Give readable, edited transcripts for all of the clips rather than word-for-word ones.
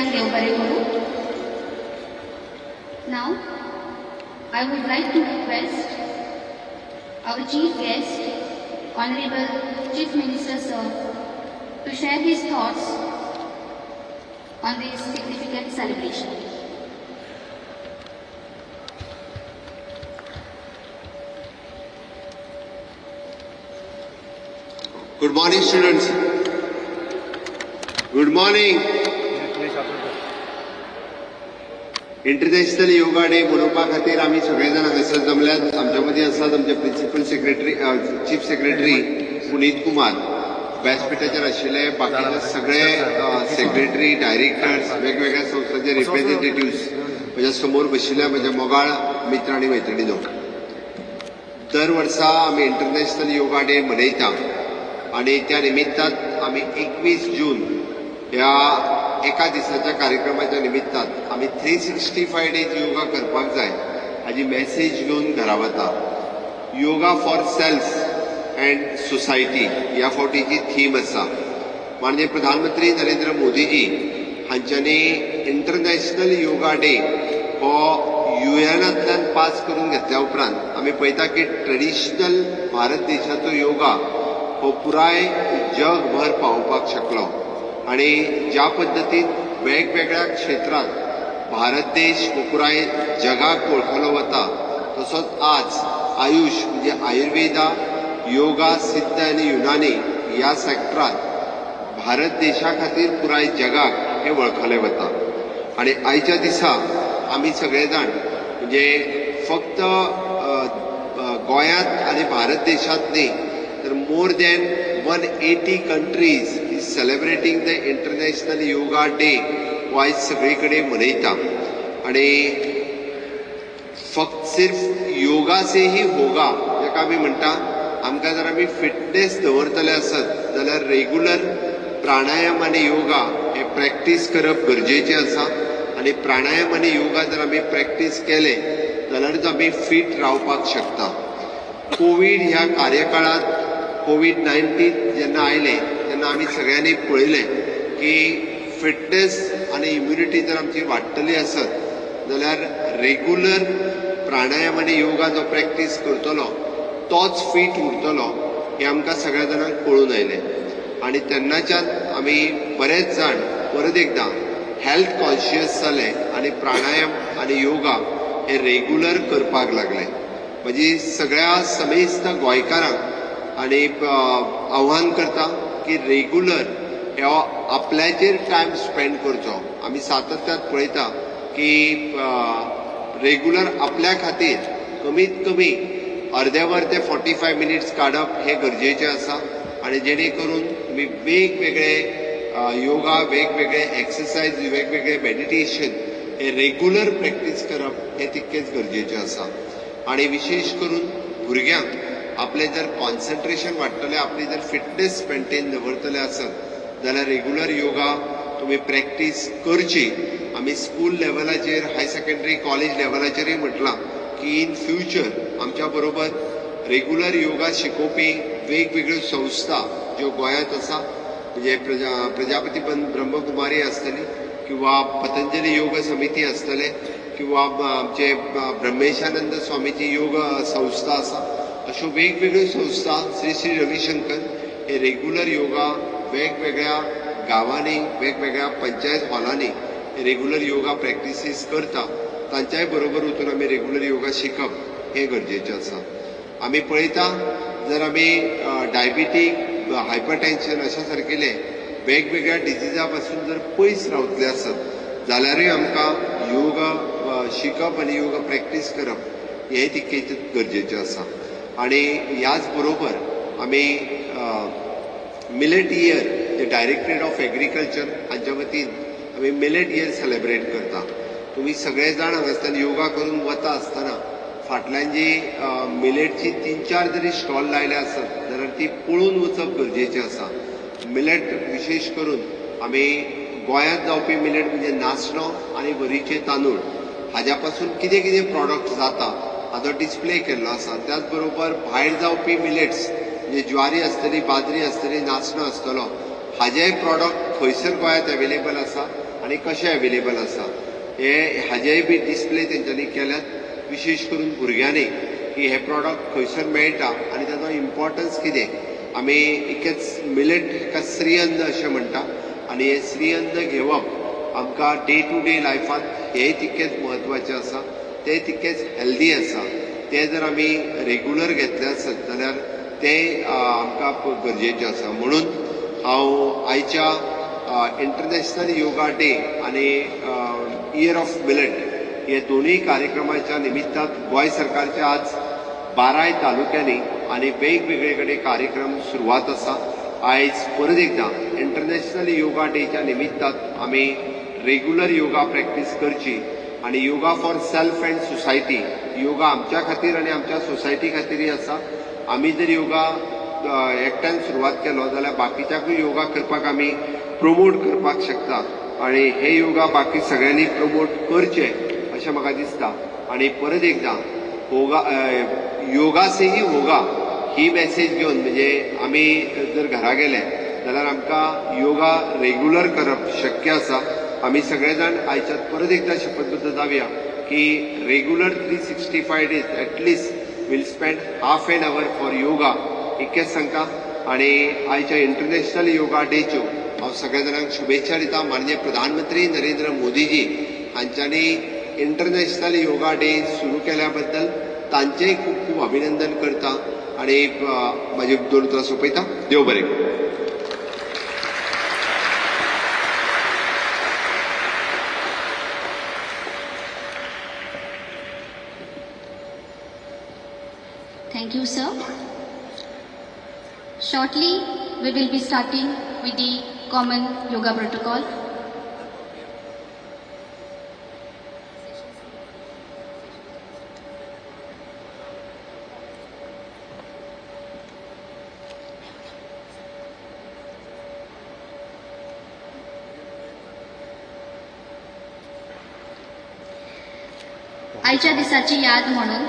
सगळ्यांक देव बरें करूं. Now, I would like to request our chief guest, Honorable Chief Minister Sir, to share his thoughts on this significant celebration. Good morning, students. Good morning. International yoga day मनोवपा खातीर आमी सगळे जाण हांगासर जमल्यात. आमच्या मदीं आसात आमचे principal secretary chief secretary Puneet Kumar, व्यासपीठाचेर आशिल्ले बाकीचे सगळे सेक्रेटरी डायरेक्टर्स, वेगवेगळ्या संस्थांचे रिप्रेझेंटेटिव्स म्हज्या समोर बशिल्ल्या म्हज्या मोगाळ मित्र आनी मैत्रिणींनो. दर वर्सा आमी इंटरनॅशनल योगा डे मनयता आणि त्या निमित्तान आमी 21 जून ह्या एका दिसाच्या कार्यक्रमाच्या निमित्तान आमी 365 डेज योगा करपाक जाय हाची मेसेज घेवन घरा वता. Yoga for self and society ह्या फावटीची थीम आसा. माननीय प्रधानमंत्री नरेंद्र मोदीजी हांच्यांनी इंटरनॅशनल योगा डे हो युएनांतल्यान पास करून घेतल्या उपरांत आमी पळयता की ट्रेडिशनल भारत देशाचो योगा हो पुराय जगभर पावोवपाक शकलो आणि ज्या पद्दतीन वेगवेगळ्या क्षेत्रात भारत देश हो पुराय जगाक वळखलो वता, तसोच आज आयुष म्हणजे आयुर्वेदा, योगा, सिद्ध आणि युनानी ह्या सेक्टरात भारत देशा खातीर पुराय जगाक हे वळखले वता. आणि आयच्या दिसा आमी सगळे जाण म्हणजे फक्त गोंयांत आनी भारत देशांत न्ही तर more than 180 countries is celebrating the International Yoga Day हो आयज सगळे कडेन मनयता. आणि फक्त सिर्फ योगा से ही होगा जाका आमी म्हणटा, आमकां जर आमी फिटनेस दवरतले आसत जाल्यार रेग्युलर प्राणायाम आनी योगा हे प्रॅक्टीस करप गरजेचें आसा. आणि प्राणायाम आनी योगा जर आमी प्रॅक्टीस केले जाल्यारच आमी फिट रावपाक शकता. कोविड ह्या कार्यकाळात कोविड-19 जेन्ना आयले तेन्ना आमी सगळ्यांनी पळयलें की फिटनेस आनी इम्युनिटी जर आमची वाडटली आसत जाल्यार रेग्युलर प्राणायाम आनी योगा जो प्रॅक्टीस करतलो तोच फिट उरतलो हें आमकां सगळ्या जाणांक कळून आयलें. आनी तेन्नाच्यान आमी बरेच जाण परत एकदां हेल्थ कॉन्शियस जाले आनी प्राणायाम आनी योगा हे रेग्युलर करपाक लागले. म्हजी सगळ्या समेस्त गोंयकारांक आणि आव्हान करता की रेग्युलर हे आपल्याचेर टायम स्पेंड करचो. आमी सातत्यान पळयता की रेग्युलर आपल्या खातीर कमीत कमी अर्दे वर ते 45 मिनिट्स काडप हे गरजेचें आसा. आणि जेणे करून तुमी वेगवेगळे योगा, वेगवेगळे एक्सरसाइज, वेगवेगळे मेडिटेशन हे रेग्युलर प्रॅक्टीस करप हे तितकेच गरजेचें आसा. आणि विशेष करून भुरग्यांक आपले जर कॉन्सन्ट्रेशन वाडटलें, आपली जर फिटनेस मेंटेन दवरतले आसत जाल्यार रेग्युलर योगा तुमी प्रॅक्टीस करची. आमी स्कूल लेवलाचेर, हाय सेकंडरी, कॉलेज लेवलाचेरय म्हटलां की इन फ्युचर आमच्या बरोबर रेग्युलर योगा शिकोवपी वेगवेगळ्यो संस्था ज्यो गोंयांत आसा, म्हणजे प्रजापती ब्रह्मकुमारी आसतली किंवा पतंजली योग समिती आसतले किंवा आमचे ब्रह्मेशानंद स्वामीची योग संस्था आसा, अशो वेगवेगळ्यो संस्था, श्री श्री रविशंकर हे रेग्युलर योगा वेगवेगळ्या गांवांनी, वेगवेगळ्या पंचायत हॉलांनी हे रेग्युलर योगा प्रॅक्टिसीस करता. तांच्याय बरोबर वचून आमी रेग्युलर योगा शिकप हे गरजेचें आसा. आमी पळयता जर आमी डायबिटीक, हायपरटेन्शन अशा सारकिले वेगवेगळ्या डिजिजा पासून जर पयस रावतले आसत जाल्यारूय आमकां योगा शिकप आनी योगा प्रॅक्टीस करप हें तितकेच गरजेचें आसा. आणि ह्याच बरोबर आमी millet year J directorate of agriculture हांच्या वतीन आमी मिलेट इयर सेलेब्रेट करता. तुमी सगळे जाण हांगासल्यान योगा करून वता आसतना फाटल्यान जी मिलेटची 3-4 जरी स्टॉल लायले आसत जाल्यार ती पळोवन वचप गरजेचें आसा. मिलेट विशेष करून आमी गोंयांत जावपी मिलेट म्हणजे नाचणो आनी वरीचे तांदूळ हाज्या पासून कितें कितें प्रॉडक्ट जाता हाचो डिस्प्ले केल्लो आसा. त्याच बरोबर भायर जावपी मिलेट्स म्हणजे ज्वारी आसतली, बाजरी आसतली, नाचणो आसतलो हाजेय प्रॉडक्ट खंयसर गोंयांत अवेलेबल आसा आनी कशें अवेलेबल आसा हाजेय बी डिस्प्ले तेंच्यांनी केल्यात विशेष करून भुरग्यांनी की हे प्रॉडक्ट खंयसर मेळटा आनी ताचो इम्पॉर्टन्स कितें आमी इकेच मिलेट हेका श्रीअन्न अशें म्हणटा आनी हे श्रीअन्न घेवप आमकां डे टू डे लायफांत हेय तितकेच म्हत्वाचें आसा ते तितकेच हेल्दी आसा ते जर आमी रेग्युलर घेतले आसत जाल्यार ते आमकां गरजेचें आसा म्हणून हांव आयच्या इंटरनॅशनल योगा डे आनी इयर ऑफ मिलेट हे दोनूय कार्यक्रमाच्या निमित्तान गोंय सरकारच्या आज 12 तालुक्यांनी आनी वेगवेगळे कडेन कार्यक्रम सुरवात आसा आयज परत एकदा इंटरनॅशनल योगा डेच्या निमित्तान आमी रेग्युलर योगा प्रॅक्टीस करची आनी yoga for self and society yoga आमच्या खातीर आनी आमच्या सोसायटी खातीरय आसा आमी जर योगा एकट्यान सुरवात केलो जाल्यार बाकीच्याकूय योगा करपाक आमी प्रमोट करपाक शकता आनी हे योगा बाकी सगळ्यांनी प्रमोट करचे अशें म्हाका दिसता आनी परत एकदा योगा से ही होगा ही मॅसेज घेवन म्हणजे आमी जर घरा गेले जाल्यार आमकां योगा रेग्युलर करप शक्य आसा आमी सगळे जाण आयच्यात परत एकदा शपथबद्ध जावया की regular 365 days at least will spend half an hour for yoga इतकेंच सांगता आनी आयच्या इंटरनॅशनल योगा डेच्यो हांव सगळ्या जाणांक शुभेच्छा दिता माननीय प्रधानमंत्री नरेंद्र मोदीजी हांच्यांनी इंटरनॅशनल योगा डे सुरू केल्या बद्दल तांचेय खूब खूब अभिनंदन करता आनी म्हाजे 2 उतरां सोंपयता देव बरें करूं. Thank you, sir. Shortly, we will be starting with the common yoga protocol. आयच्या दिसाची याद म्हणून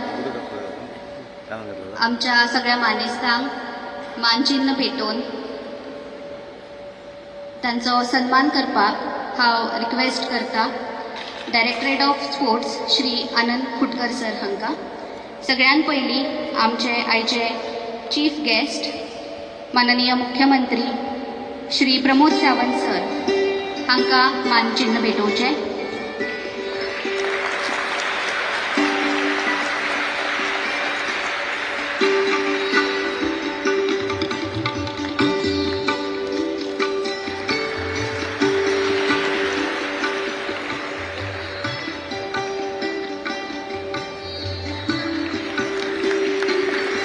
आमच्या सगळ्या मानेस्तांक मानचिन्ह भेटोवन तांचो सन्मान करपाक हांव रिक्वेस्ट करता directorate of sports Shri Anand Khutkar sir हांकां. सगळ्यांत पयलीं आमचे आयचे चीफ गेस्ट माननीय मुख्यमंत्री श्री प्रमोद सावंत सर हांकां मानचिन्ह भेटोवचें.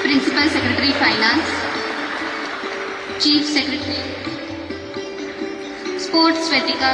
Principal Secretary Finance, Chief Secretary Sports Svetika,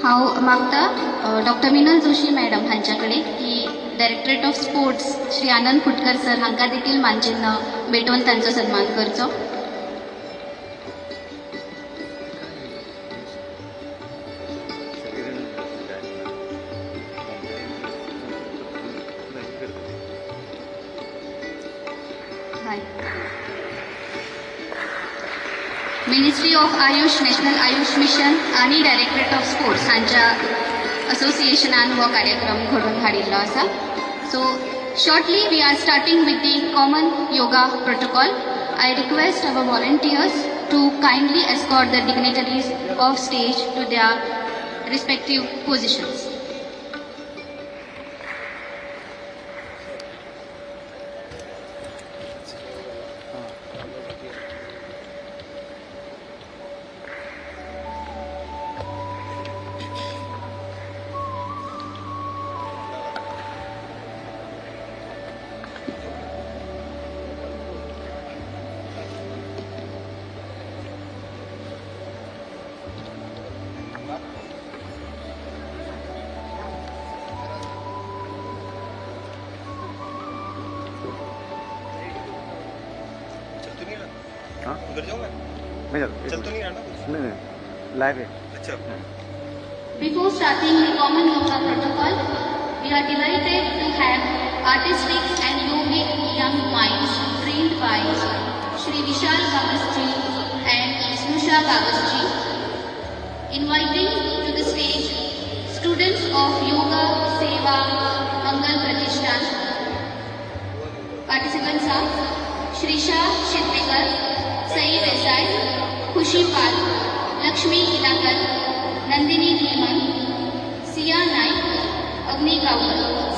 हांव मागता डॉक्टर मिनल जोशी मॅडम हांच्या कडेन की directorate of sports Shri Anand Khutkar sir हांकां देखील मानचिन्ह भेटोवन तांचो सन्मान करचो. Ministry of AYUSH national AYUSH mission आणि डायरेक्टरेट ऑफ स्पोर्ट्स हांच्या असोसिएशनान हो कार्यक्रम घडोवन हाडिल्लो आसा. So shortly we are starting with the common yoga protocol. I request our volunteers to kindly escort the dignitaries of stage to their respective positions. हाँ उधर जाऊंगा मैं जाता चल तो नहीं रहा ना कुछ नहीं लाइव है अच्छा Before starting the common yoga protocol, we are delighted to have artistic and yogic young minds trained by Shri Vishal Gagusji and Snusha Gagusji, inviting to the stage students of Yoga Seva Mangal Pratishthan. Participants are Shrisha Shittikar, Sai Desai, Khushi Pal, Lakshmi Ilakar, Nandini Dhiman, Sia Naik, Agni Gaukar.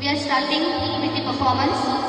We are starting with the performance.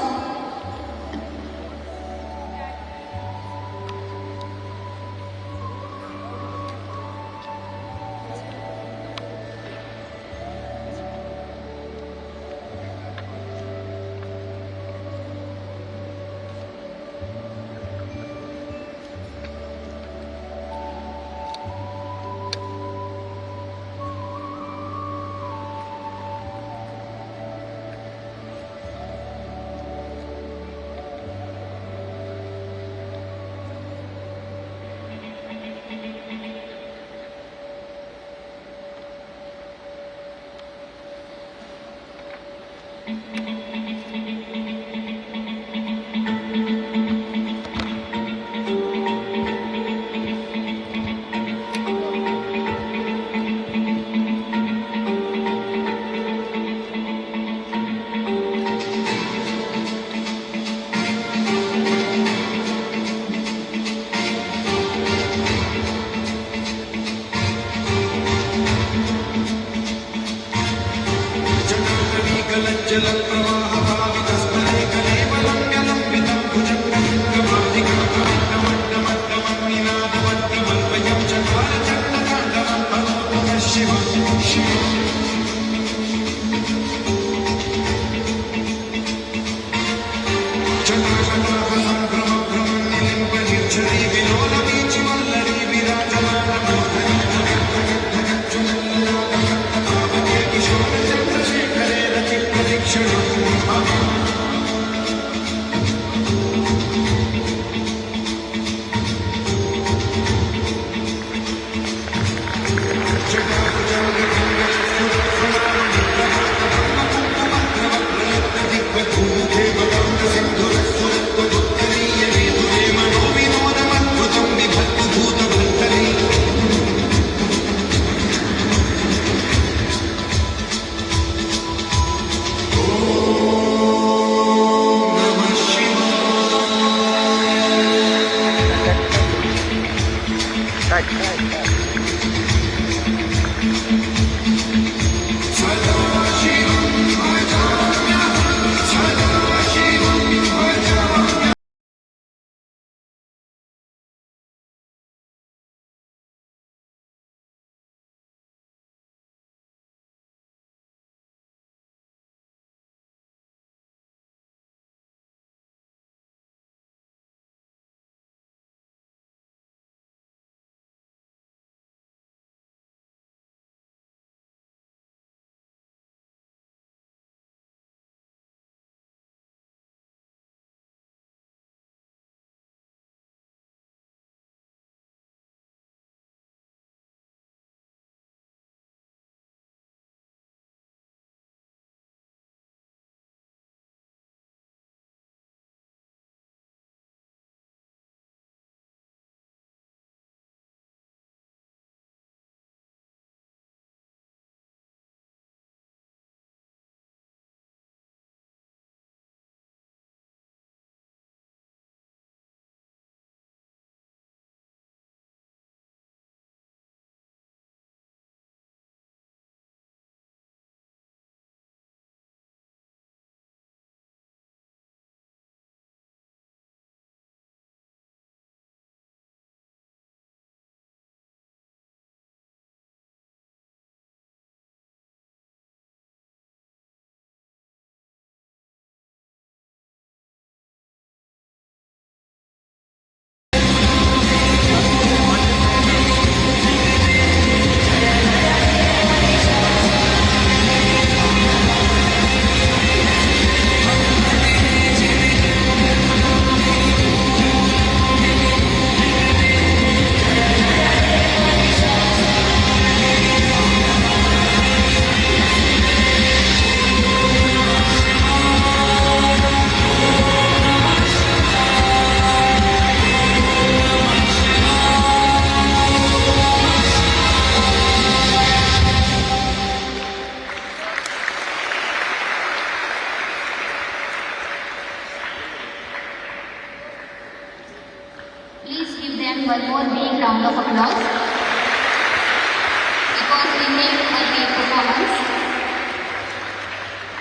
It was indeed a great performance.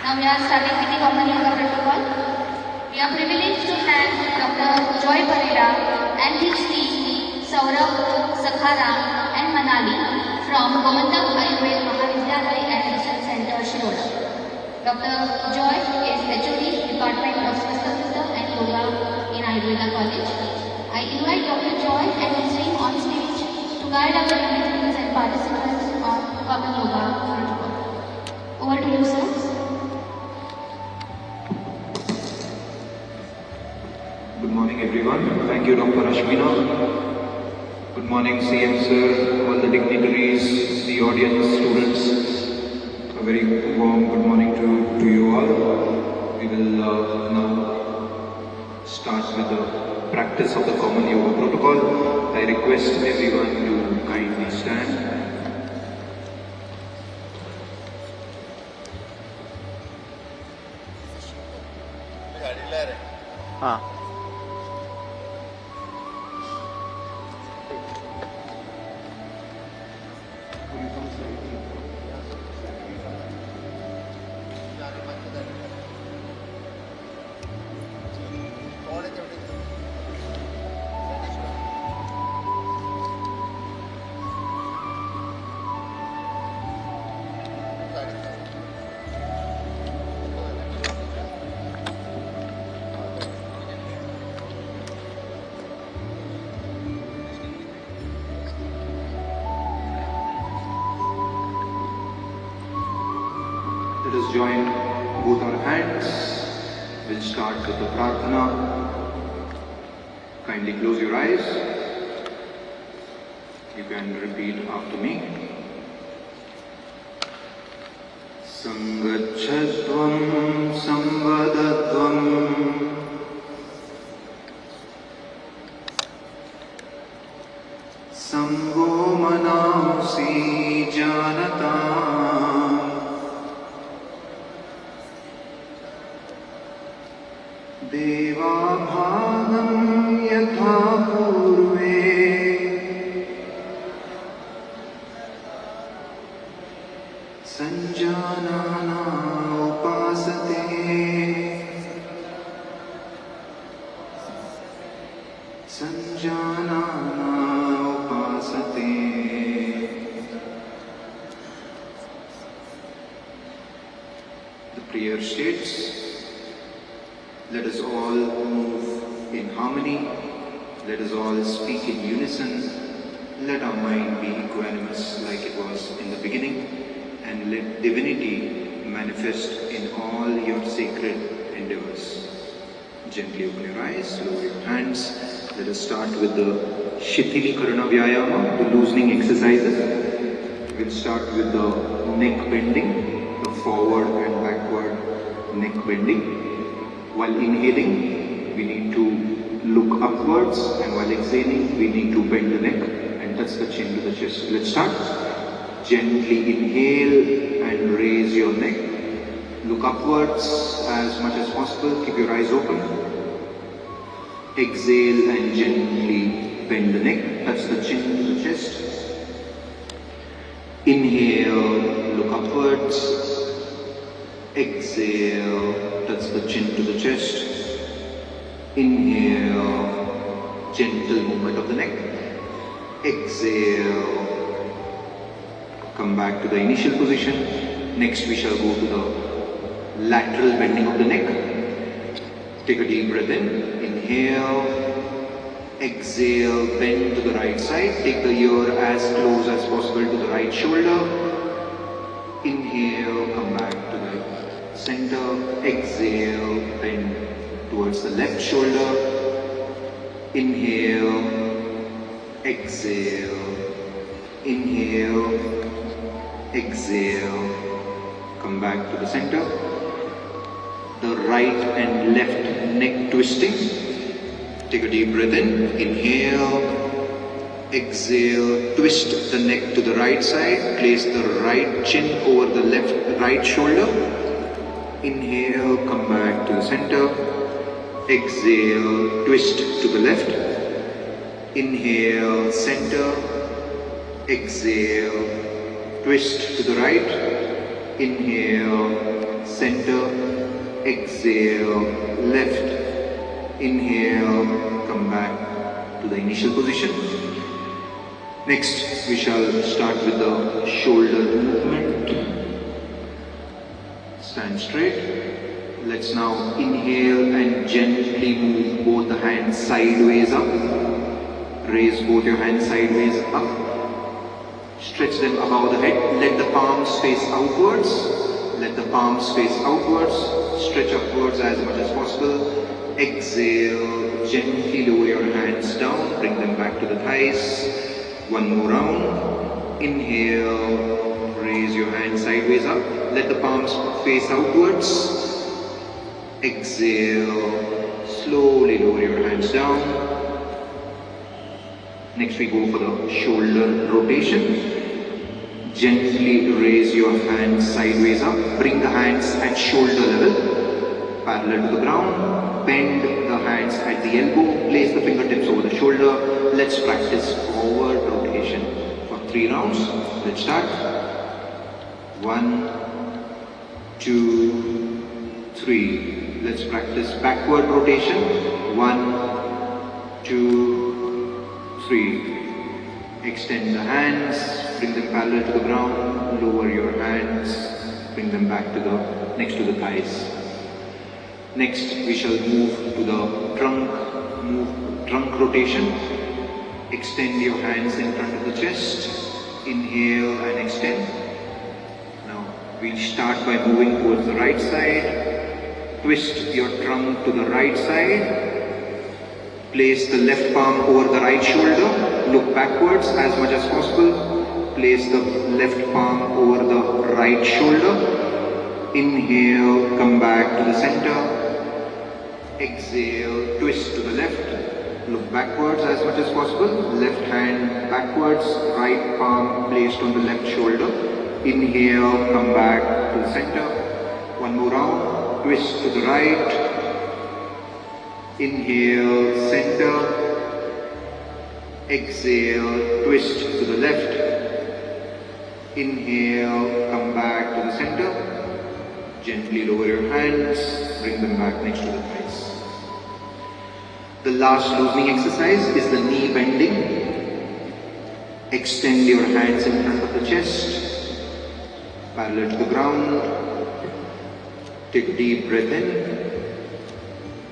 Now we are starting with the common yoga protocol. We are privileged to thank Dr. Joy Parera and his team Saurabh, Sakharam and Manali from Gomantak Ayurved Mahavidyalaya and Research Center, Shiroda. Dr. Joy is HOD, Department of Swasthya and Yoga in Ayurveda College. I invite Dr. Joy and his team on stage to guide our individuals and participants on common yoga protocol. Over to you, sir. Good morning, everyone. Thank you, Dr. Ashmina. Good morning, CM sir, all the dignitaries, the audience, students. A very warm good morning to you all. We will now start with the practice of the common yoga protocol. I request everyone to kindly stand. हाँ Let us join both our hands. We'll start with the prarthana. Kindly close your eyes. You can repeat after me. Sangachatvam samvadatvam Sambho manamsi janatam Devabhagam yatha purve Sanjanana upasate Sanjanana upasate The prayer states, let us all move in harmony, let us all speak in unison, let our mind be equanimous like it was in the beginning, and let divinity manifest in all your sacred endeavors. Gently open your eyes, lower your hands. Let us start with the Shithilikarana Vyayama, the loosening exercises. We'll start with the neck bending, the forward and backward neck bending. While inhaling, we need to look upwards, and while exhaling, we need to bend the neck and touch the chin to the chest. Let's start. Gently inhale and raise your neck. Look upwards as much as possible. Keep your eyes open. Exhale and gently bend the neck. Touch the chin to the chest. Inhale, look upwards. Exhale, touch the chin to the chest. Inhale, gentle movement of the neck. Exhale, come back to the initial position. Next we shall go to the lateral bending of the neck. Take a deep breath in. Inhale, exhale, bend to the right side. Take the ear as close as possible to the right shoulder. Inhale, come back to the center. Exhale, bend towards the left shoulder. Inhale, exhale, inhale, exhale. Come back to the center. The right and left neck twisting. Take a deep breath in. Inhale, exhale, twist the neck to the right side. Place the right chin over the right shoulder. Inhale, come back to the center. Exhale, twist to the left. Inhale, center. exhale, twist to the right, inhale, center, exhale, left, inhale, come back to the initial position. Next, we shall start with the shoulder movement. Stand straight. Let's now inhale and gently move both the hands sideways up. Raise both your hands sideways up. Stretch them above the head. Let the palms face outwards. Let the palms face outwards. Stretch upwards as much as possible. Exhale. Gently lower your hands down. Bring them back to the thighs. One more round. Inhale. Raise your hands sideways up. Let the palms face outwards. Exhale. Slowly lower your hands down. Next we go for the shoulder rotation. Gently raise your hands sideways up. Bring the hands at shoulder level, parallel to the ground. Bend the hands at the elbow. Place the fingertips over the shoulder. Let's practice forward rotation for 3 rounds. Let's start. 1, 2, 3. Let's practice backward rotation. 1, 2, 3. Extend the hands, bring them parallel to the ground, lower your hands, bring them back to the next to the thighs. Next, we shall move to the trunk rotation. Extend your hands in front of the chest. Inhale and extend. Now, we'll start by moving towards the right side. Twist your trunk to the right side. Place the left palm over the right shoulder. Look backwards as much as possible. Place the left palm over the right shoulder. Inhale, come back to the center. Exhale, twist to the left. Look backwards as much as possible. Left hand backwards, right palm placed on the left shoulder. Inhale, come back to the center. One more round. Twist to the right. Inhale, center. Exhale, twist to the left. Inhale, come back to the center. Gently lower your hands, bring them back next to the thighs. The last loosening exercise is the knee bending. Extend your hands in front of the chest, parallel to the ground. Take a deep breath in.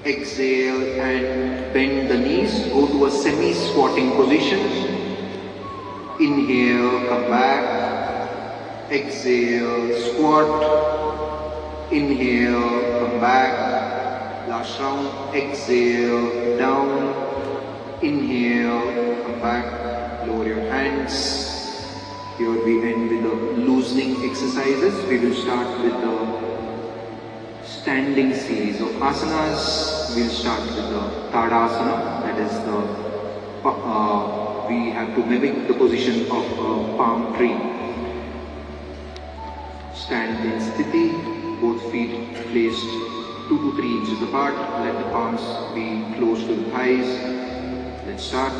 Exhale and bend the knees. Go to a semi-squatting position. Inhale, come back. Exhale, squat. Inhale, come back. Last round. Exhale, down. Inhale, come back. Lower your hands. Here we end with the loosening exercises. We will start with the standing series of asanas. We'll start with the Tadasana, that is the, we have to mimic the position of a palm tree. Stand in sthiti, both feet placed 2 to 3 inches apart. Let the palms be close to the thighs. Let's start.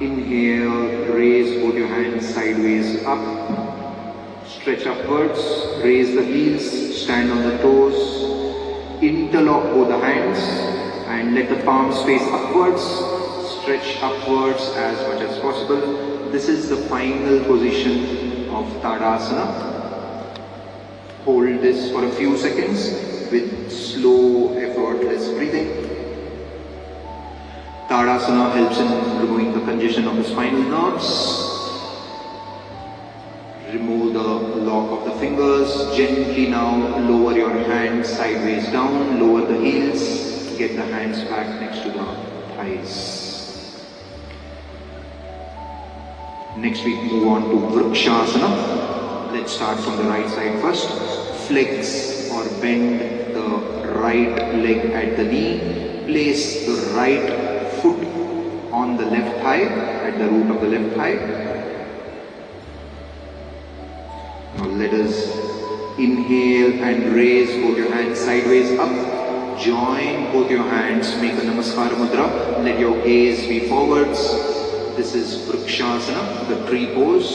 Inhale, raise both your hands sideways up. Stretch upwards, raise the heels, stand on the toes. Interlock both the hands and let the palms face upwards. Stretch upwards as much as possible. This is the final position of Tadasana. Hold this for a few seconds with slow, effortless breathing. Tadasana helps in removing the congestion of the spinal nerves. Remove the lock of the fingers. Gently now lower your hands sideways down. Lower the heels. Get the hands back next to the thighs. Next we move on to Vrikshasana. Let's start from the right side first. Flex or bend the right leg at the knee. Place the right foot on the left thigh, at the root of the left thigh. Now let us inhale and raise both your hands sideways up. Join both your hands, make a Namaskar Mudra. Let your gaze be forwards. This is Vrikshasana, the tree pose.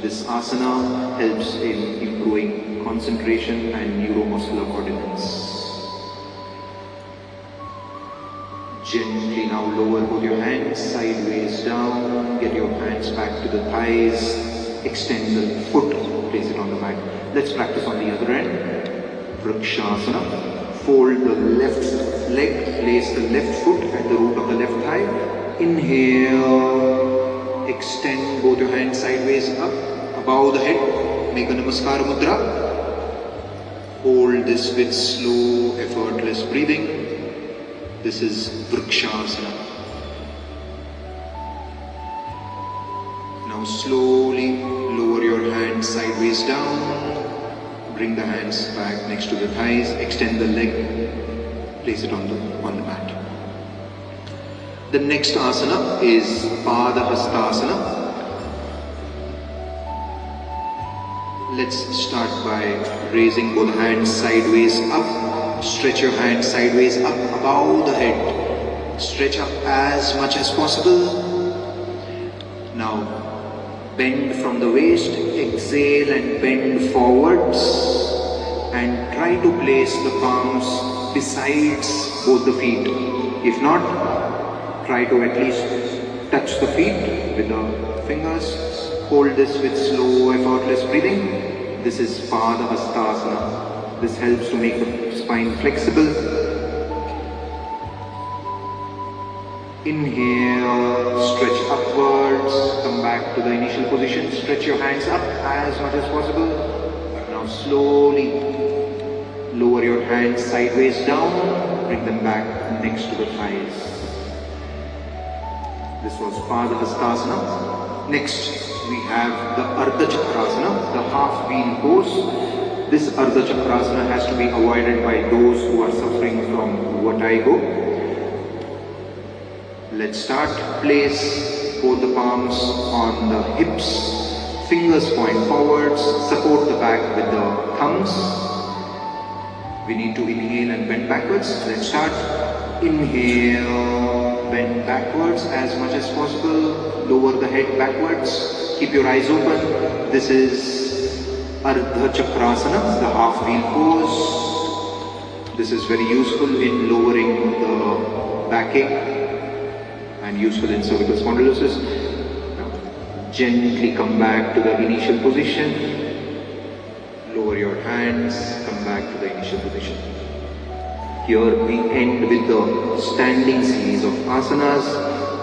This asana helps in improving concentration and neuromuscular coordinates. Gently now lower both your hands sideways down. Get your hands back to the thighs. Extend the foot. Place it on the mat. Let's practice on the other end. Vrikshasana. Fold the left leg. Place the left foot at the root of the left thigh. Inhale. Extend both your hands sideways up. Above the head. Make a Namaskar Mudra. Hold this with slow, effortless breathing. This is Vrikshasana. Now slowly lower your hands sideways down. Bring the hands back next to the thighs. Extend the leg. Place it on the mat. The next asana is Padahastasana. Let's start by raising both hands sideways up. Stretch your hands sideways up above the head. Stretch up as much as possible. Now bend from the waist. Exhale and bend forwards. And try to place the palms besides both the feet. If not, try to at least touch the feet with the fingers. Hold this with slow, effortless breathing. This is Padahastasana. This helps to make the spine flexible. Inhale, stretch upwards. Come back to the initial position. Stretch your hands up as much as possible. Now slowly lower your hands sideways down. Bring them back next to the thighs. This was Padahastasana. Next, we have the Ardha Chakrasana, the half wheel pose. This Ardha Chakrasana has to be avoided by those who are suffering from vertigo. Let's start. Place both the palms on the hips. Fingers point forwards. Support the back with the thumbs. We need to inhale and bend backwards. Let's start. Inhale, bend backwards as much as possible. Lower the head backwards. Keep your eyes open. This is Ardha Chakrasana, the half wheel pose. This is very useful in lowering the backache and useful in cervical spondylosis. Now, gently come back to the initial position. Lower your hands, come back to the initial position. Here we end with the standing series of asanas.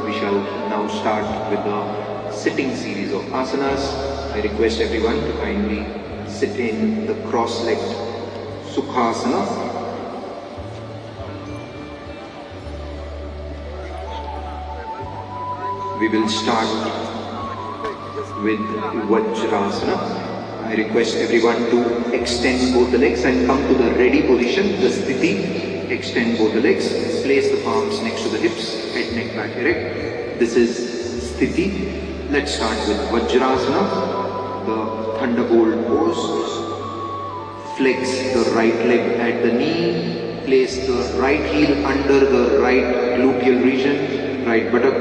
We shall now start with the sitting series of asanas. I request everyone to kindly sit in the cross-legged Sukhasana. We will start with Vajrasana. I request everyone to extend both the legs and come to the ready position, the Sthiti. Extend both the legs, place the palms next to the hips, head, neck, back, erect. This is Sthiti. Let's start with Vajrasana, the thunderbolt pose. Flex the right leg at the knee, place the right heel under the right gluteal region, right buttock.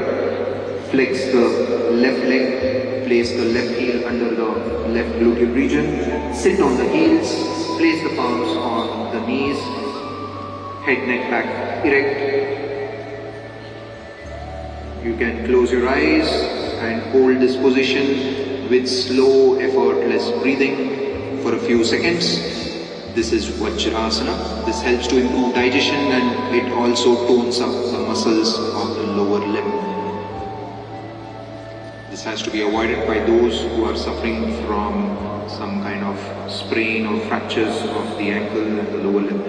Flex the left leg, place the left heel under the left gluteal region. Sit on the heels, place the palms on the knees, head, neck, back, erect. You can close your eyes and hold this position with slow, effortless breathing for a few seconds. This is Vajrasana. This helps to improve digestion and it also tones up the muscles of the lower limb. This has to be avoided by those who are suffering from some kind of sprain or fractures of the ankle and the lower limb.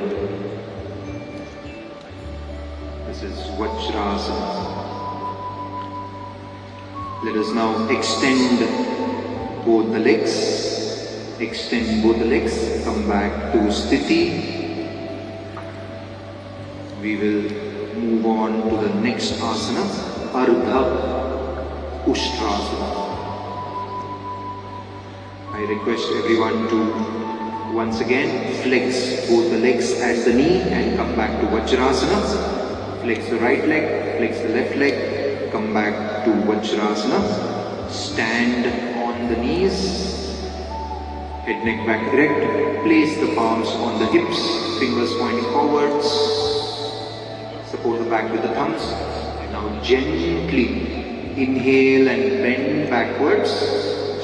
This is Vajrasana. Let us now extend both the legs. Extend both the legs. Come back to Sthiti. We will move on to the next asana, Ardha Ushtrasana. I request everyone to once again flex both the legs at the knee and come back to Vajrasana. Flex the right leg, flex the left leg. come back to Vajrasana. Stand on the knees. Head, neck back erect. Place the palms on the hips, fingers pointing forwards. Support the back with the thumbs. Now gently inhale and bend backwards.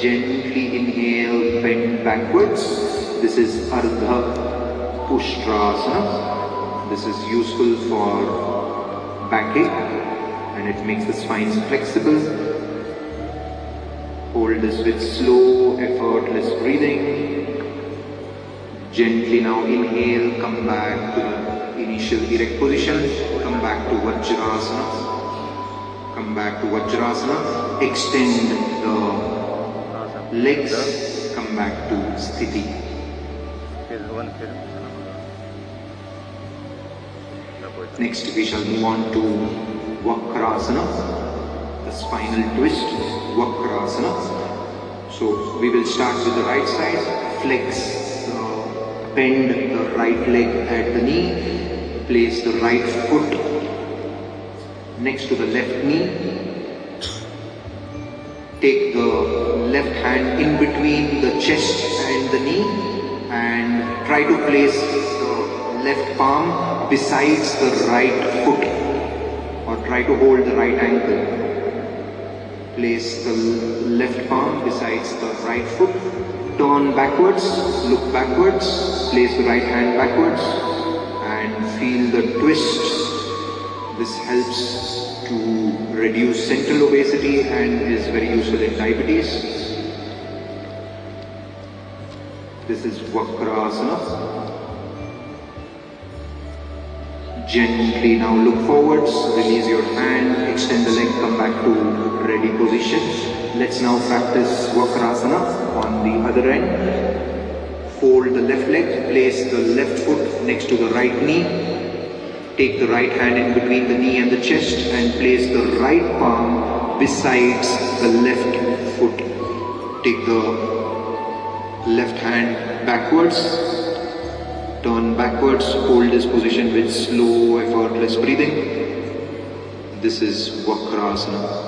Gently inhale, bend backwards. This is Ardha Ushtrasana. This is useful for backache and it makes the spine flexible. Hold this with slow, effortless breathing. Gently now inhale, come back to the initial erect position. Come back to Vajrasana. Come back to Vajrasana. Extend the legs. Come back to Sthiti. Next we shall move on to Vakrasana. The spinal twist, Vakrasana. So we will start with the right side, flex, bend the right leg at the knee, place the right foot next to the left knee, take the left hand in between the chest and the knee and try to place the left palm besides the right foot or try to hold the right ankle. Place the left palm besides the right foot. Turn backwards, look backwards, place the right hand backwards and feel the twist. This helps to reduce central obesity and is very useful in diabetes. This is Vakrasana. Gently now look forwards, release your hand, extend the leg, come back to ready position. Let's now practice Vakrasana on the other end. Fold the left leg, place the left foot next to the right knee. Take the right hand in between the knee and the chest and place the right palm besides the left foot. Take the left hand backwards. Turn backwards, hold this position with slow, effortless breathing. This is Vakrasana.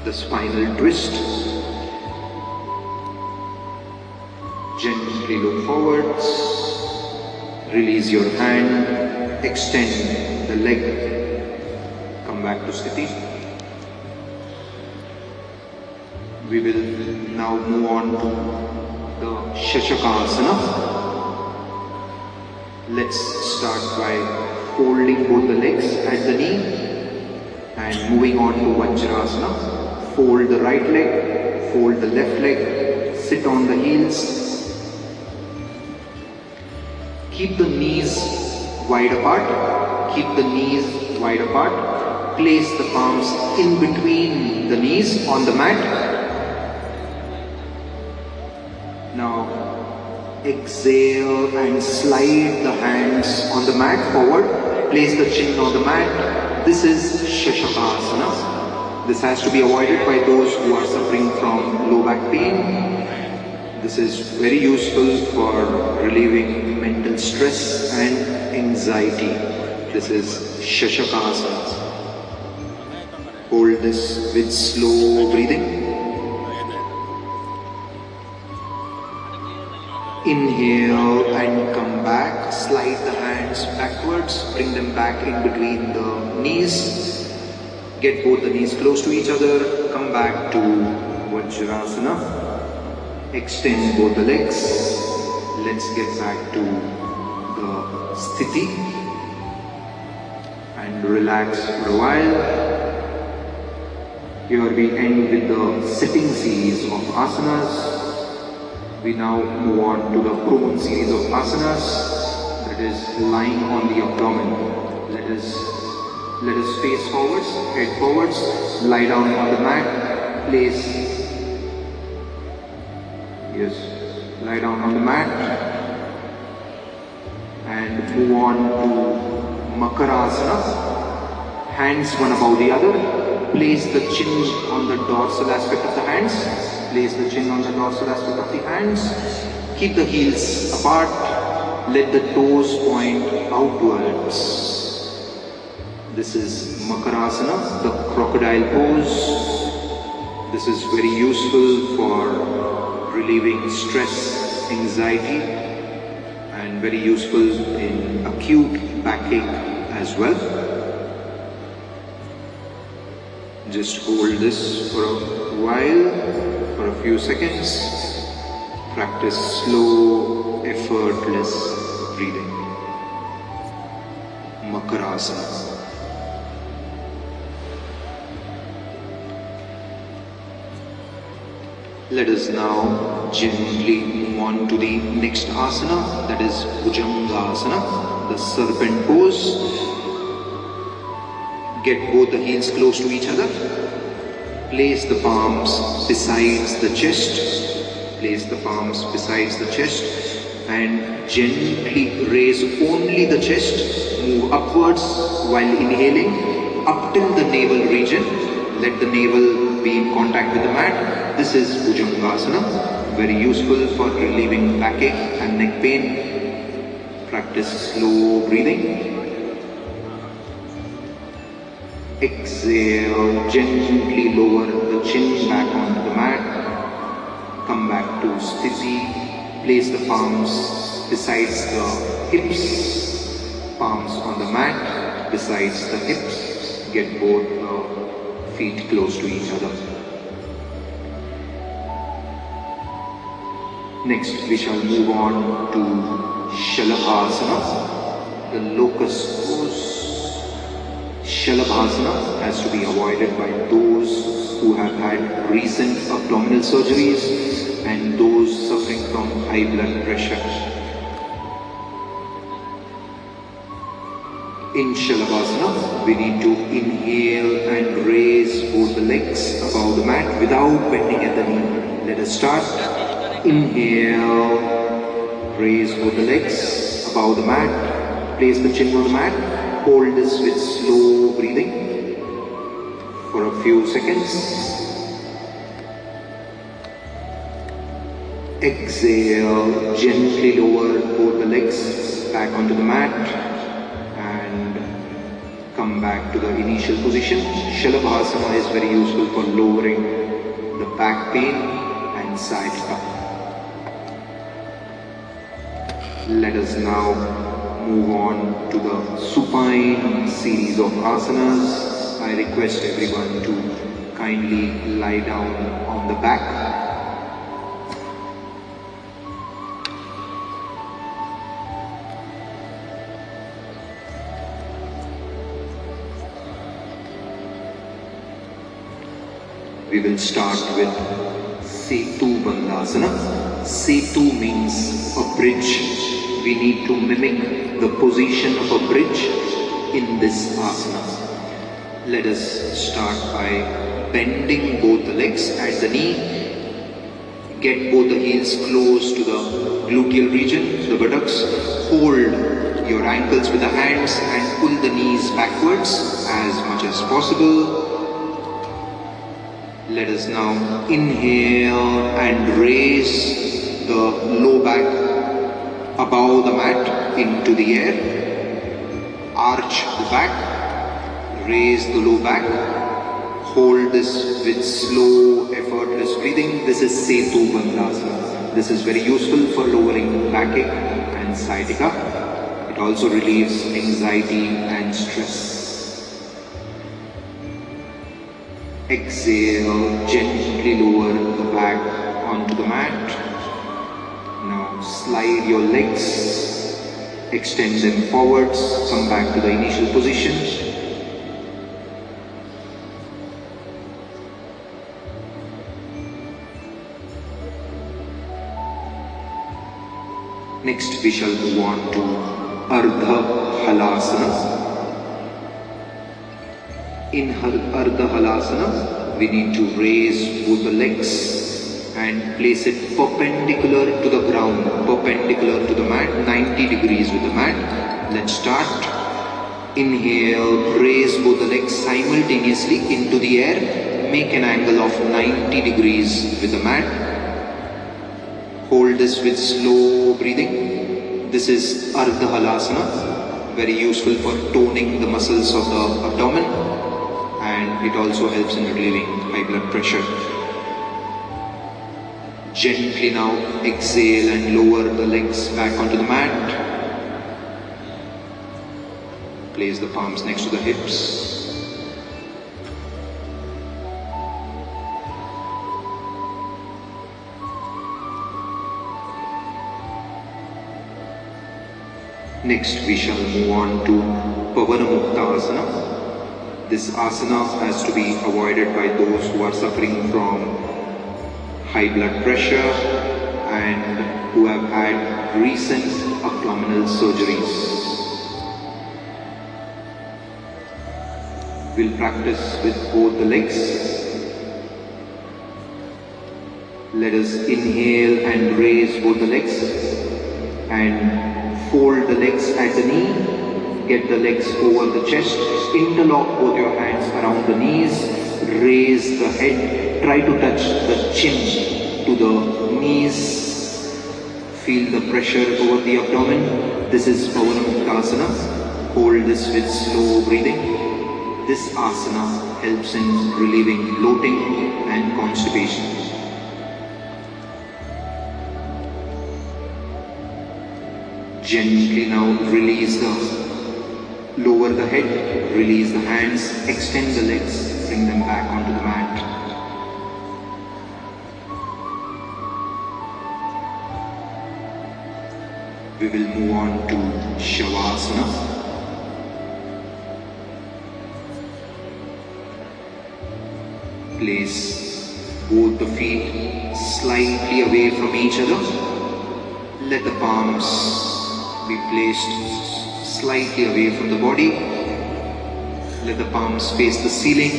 The spinal twist. Gently look forwards. Release your hand. Extend the leg. Come back to Sthiti. We will now move on to the Shashakasana. Let's start by folding both the legs at the knee and moving on to Vajrasana. Fold the right leg, fold the left leg, sit on the heels. Keep the knees wide apart, keep the knees wide apart. Place the palms in between the knees on the mat. Now exhale and slide the hands on the mat forward. Place the chin on the mat. This is Shashakasana. This has to be avoided by those who are suffering from low back pain. This is very useful for relieving mental stress and anxiety. This is Shashakasana. Hold this with slow breathing. Inhale and come back, slide the hands backwards, bring them back in between the knees. Get both the knees close to each other, come back to Vajrasana. Extend both the legs. Let's get back to the Sthiti and relax for a while. Here we end with the sitting series of asanas. We now move on to the prone series of asanas, that is lying on the abdomen. Let us face forwards, head forwards, lie down on the mat, lie down on the mat and move on to Makarasana. Hands one above the other. Place the chin on the dorsal aspect of the hands. Place the chin on the dorsal aspect of the hands. Keep the heels apart. Let the toes point outwards. This is Makarasana, the crocodile pose. This is very useful for relieving stress, anxiety, and very useful in acute backache as well. Just hold this for a while, for a few seconds. Practice slow, effortless breathing. Makarasana. Let us now gently move on to the next asana, that is Bhujangasana, the serpent pose. Get both the heels close to each other. Place the palms besides the chest. Place the palms besides the chest and gently raise only the chest. Move upwards while inhaling up till the navel region. Let the navel be in contact with the mat. This is Bhujangasana, very useful for relieving backache and neck pain. Practice slow breathing. Exhale, gently lower the chin back onto the mat. Come back to Sthiti. Place the palms besides the hips. Palms on the mat besides the hips. Get both the feet close to each other. Next, we shall move on to Shalabhasana, the locust pose. Shalabhasana has to be avoided by those who have had recent abdominal surgeries and those suffering from high blood pressure. In Shalabhasana, we need to inhale and raise both the legs above the mat without bending at the knee. Let us start. Inhale, raise both the legs above the mat, place the chin on the mat. Hold this with slow breathing for a few seconds. Exhale, gently lower both the legs back onto the mat and come back to the initial position. Shalabhasana is very useful for lowering the back pain and sciatica. Let us now move on to the supine series of asanas. I request everyone to kindly lie down on the back. We will start with Setu Bandhasana. Setu means a bridge. We need to mimic the position of a bridge in this asana. Let us start by bending both the legs at the knee. Get both the heels close to the gluteal region, the buttocks. Hold your ankles with the hands and pull the knees backwards as much as possible. Let us now inhale and raise the low back above the mat into the air. Arch the back, raise the low back. Hold this with slow, effortless breathing. This is Setu Bandhasana. This is very useful for lowering backache and sciatica. It also relieves anxiety and stress. Exhale, gently lower the back onto the mat. Now slide your legs, extend them forwards, come back to the initial position. Next we shall move on to Ardha Halasana. In Ardha Halasana, we need to raise both the legs and place it perpendicular to the ground, perpendicular to the mat, 90 degrees with the mat. Let's start. Inhale, raise both the legs simultaneously into the air. Make an angle of 90 degrees with the mat. Hold this with slow breathing. This is Ardha Halasana. very useful for toning the muscles of the abdomen, and it also helps in relieving high blood pressure. Gently now exhale and lower the legs back onto the mat. Place the palms next to the hips. Next, we shall move on to Pavanamukta asana. This asana has to be avoided by those who are suffering from high blood pressure and who have had recent abdominal surgeries. We'll practice with both the legs. Let us inhale and raise both the legs and fold the legs at the knee, get the legs over the chest, interlock both your hands around the knees, raise the head, try to touch the chin to the knees, feel the pressure over the abdomen. This is Pavanamukta asana. Hold this with slow breathing. This asana helps in relieving bloating and constipation. Gently now release lower the head, release the hands, extend the legs, bring them back onto the mat. We will move on to Shavasana. Place both the feet slightly away from each other. Let the palms be placed slightly away from the body. Let the palms face the ceiling.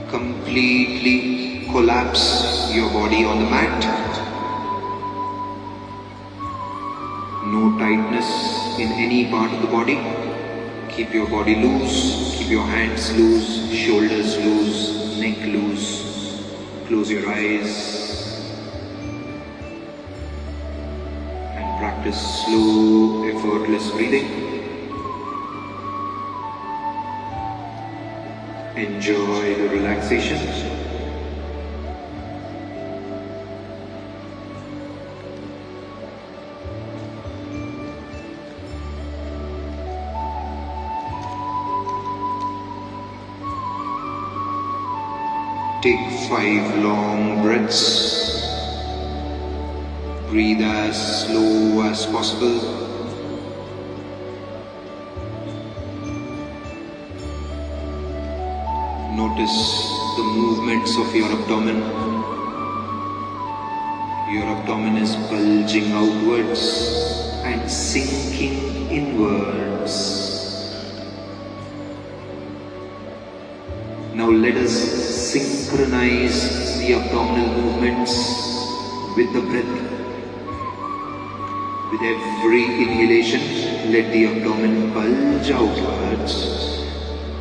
Completely collapse your body on the mat. No tightness in any part of the body. Keep your body loose, keep your hands loose, shoulders loose, neck loose. Close your eyes. Practice slow, effortless breathing. Enjoy the relaxation. Take 5 long breaths. Breathe as slow as possible. Notice the movements of your abdomen. Your abdomen is bulging outwards and sinking inwards. Now let us synchronize the abdominal movements with the breath. With every inhalation, let the abdomen bulge outwards,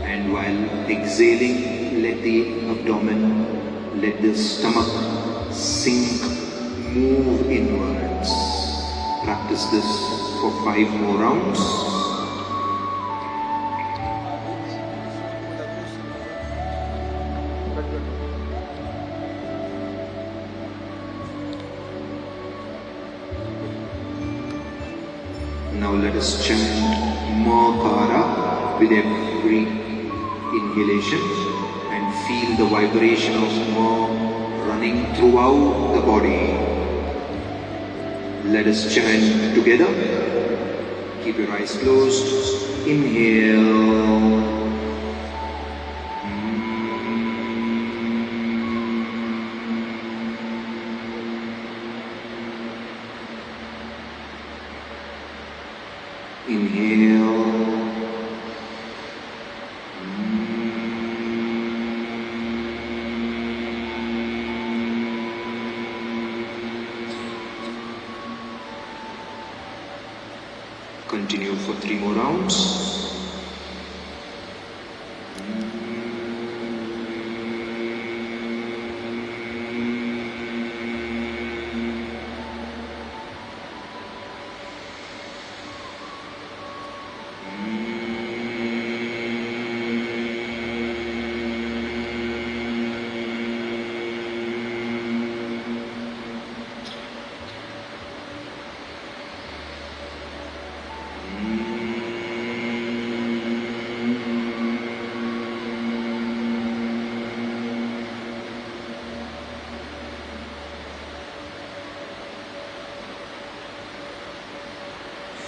and while exhaling, let the stomach sink, move inwards. Practice this for 5 more rounds. Now let us chant Makara with every inhalation and feel the vibration of Ma running throughout the body. Let us chant together. Keep your eyes closed. Inhale. Inhale. Continue for 3 more rounds.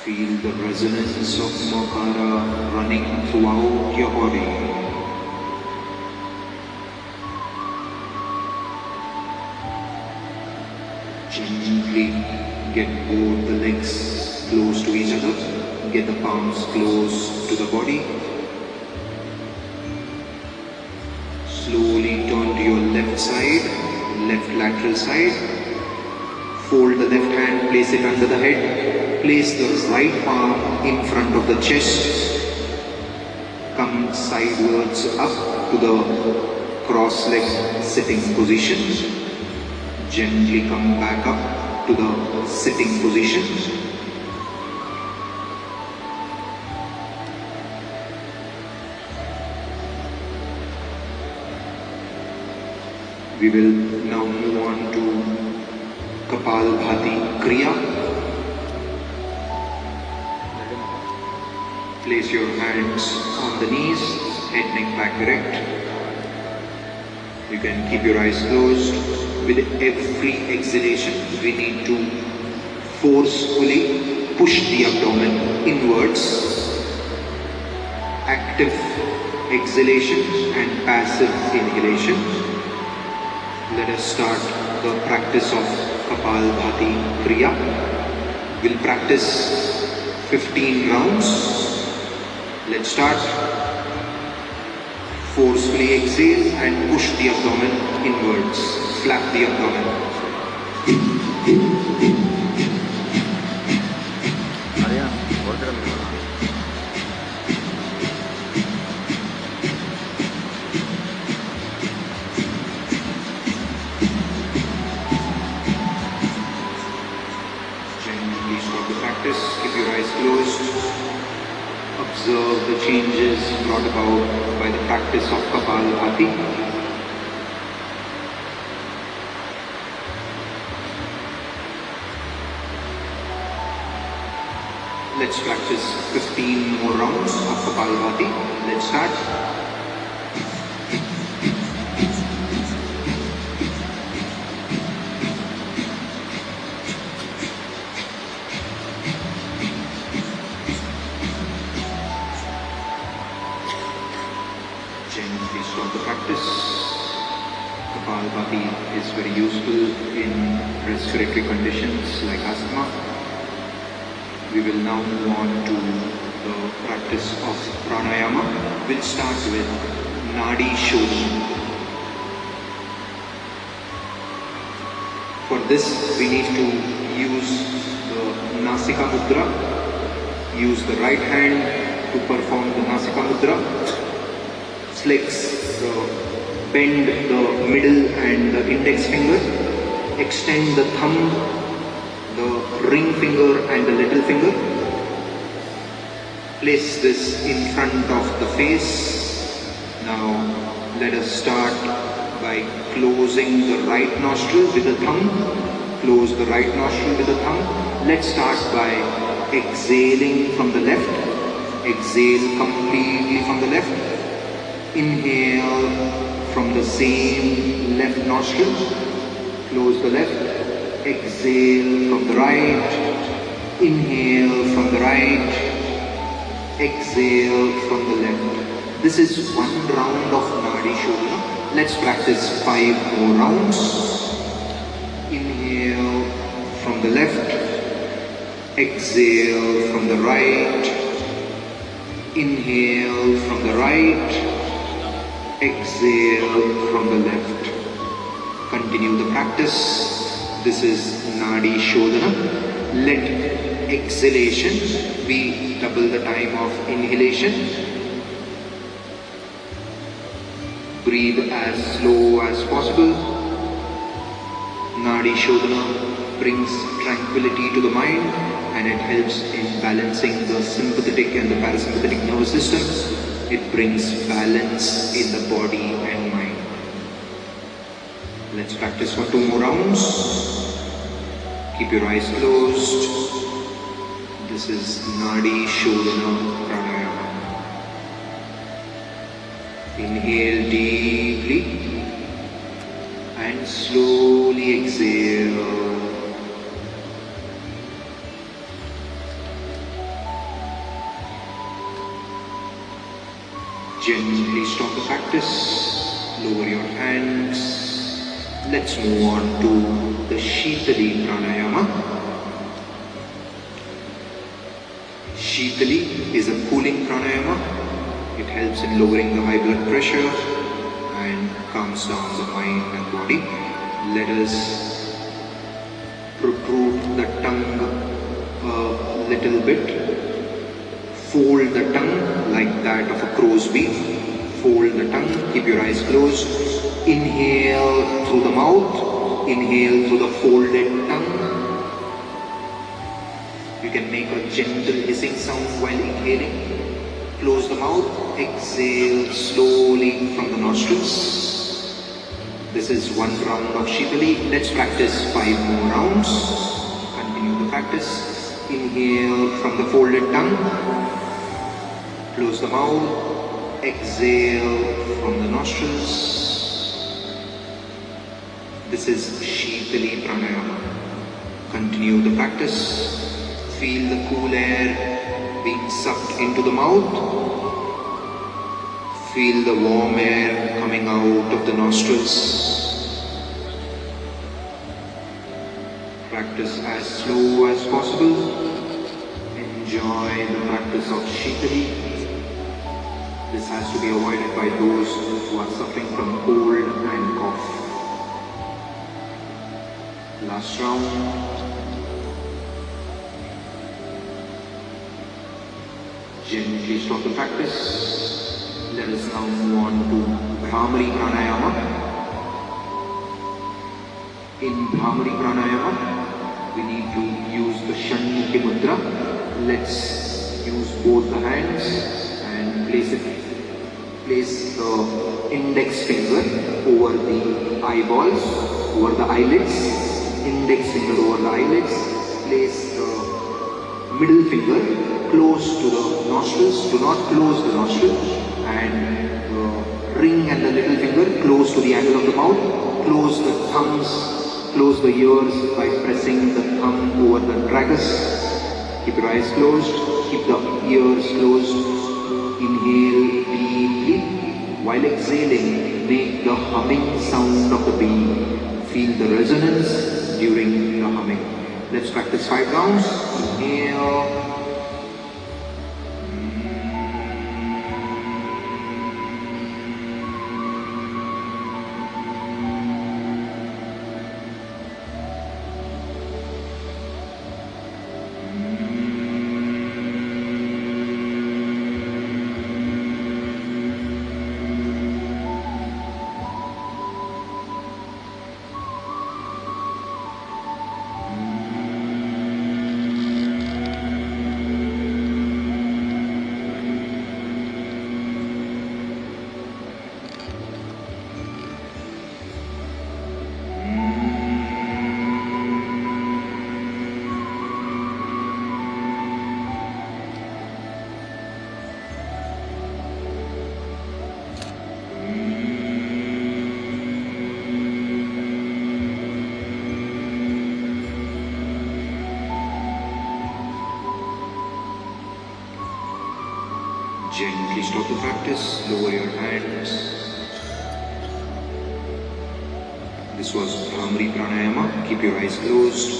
Feel the resonance of Makara running throughout your body. Gently get both the legs close to each other. Get the palms close to the body. Slowly turn to your left side, left lateral side. Fold the left hand, place it under the head. Place the right palm in front of the chest. Come sidewards up to the cross-legged sitting position. Gently come back up to the sitting position. We will now move on to Kapalbhati Kriya. Place your hands on the knees, head, neck, back erect. You can keep your eyes closed. With every exhalation, we need to forcefully push the abdomen inwards. Active exhalation and passive inhalation. Let us start the practice of Kapalbhati Kriya. We'll practice 15 rounds. Let's start. Forcefully exhale and push the abdomen inwards. Flap the abdomen. Ariyan, order me. Gently stop the practice. Keep your eyes closed. Observe the changes brought about by the practice of Kapalbhati. Let's practice 15 more rounds of Kapalbhati. Let's start. Gently stop the practice. Kapalbhati is very useful in respiratory conditions like asthma. We will now move on to the practice of Pranayama. We'll start with Nadi Shodhana. For this, we need to use the Nasika Mudra. Use the right hand to perform the Nasika Mudra. Flex bend the middle and the index finger. Extend the thumb, the ring finger and the little finger. Place this in front of the face. Now let us start by closing the right nostril with the thumb. Close the right nostril with the thumb. Let's start by exhaling from the left. Exhale completely from the left. Inhale from the same left nostril. Close the left. Exhale from the right. Inhale from the right. Exhale from the left. This is one round of Nadi Shodhana. Let's practice 5 more rounds. Inhale from the left. Exhale from the right. Inhale from the right. Exhale from the left. Continue the practice. This is Nadi Shodhana. Let exhalation be double the time of inhalation. Breathe as slow as possible. Nadi Shodhana brings tranquility to the mind and it helps in balancing the sympathetic and the parasympathetic nervous system. It brings balance in the body and mind. Let's practice for 2 more rounds. Keep your eyes closed. This is Nadi Shodhana Pranayama. Inhale deeply and slowly exhale. Gently stop the practice. Lower your hands. Let's move on to the Shitali Pranayama. Shitali is a cooling pranayama. It helps in lowering the high blood pressure and calms down the mind and body. Let us protrude the tongue a little bit. Fold the tongue like that of a crow's beak. Fold the tongue, keep your eyes closed. Inhale through the mouth, inhale through the folded tongue. You can make a gentle hissing sound while inhaling. Close the mouth, exhale slowly from the nostrils. This is one round of Shitali. Let's practice 5 more rounds. Continue the practice. Inhale from the folded tongue. Close the mouth, exhale from the nostrils. This is Shitali Pranayama. Continue the practice. Feel the cool air being sucked into the mouth. Feel the warm air coming out of the nostrils. Practice as slow as possible. Enjoy the practice of Shitali. This has to be avoided by those who are suffering from cold and cough. Last round. Gently stop the practice. Let us now move on to Bhramari Pranayama. In Bhramari Pranayama, we need to use the Shanmukhi Mudra. Let's use both the hands and place the index finger over the eyeballs, over the eyelids. Index finger over the eyelids. Place the middle finger close to the nostrils. Do not close the nostrils. And the ring and the little finger close to the angle of the mouth. Close the thumbs, close the ears by pressing the thumb over the tragus. Keep your eyes closed. Keep the ears closed. Inhale deeply. While exhaling, make the humming sound of the bee. Feel the resonance during the humming. Let's practice 5 rounds. Inhale. Gently stop the practice, lower your hands. This was Bhramari Pranayama. Keep your eyes closed.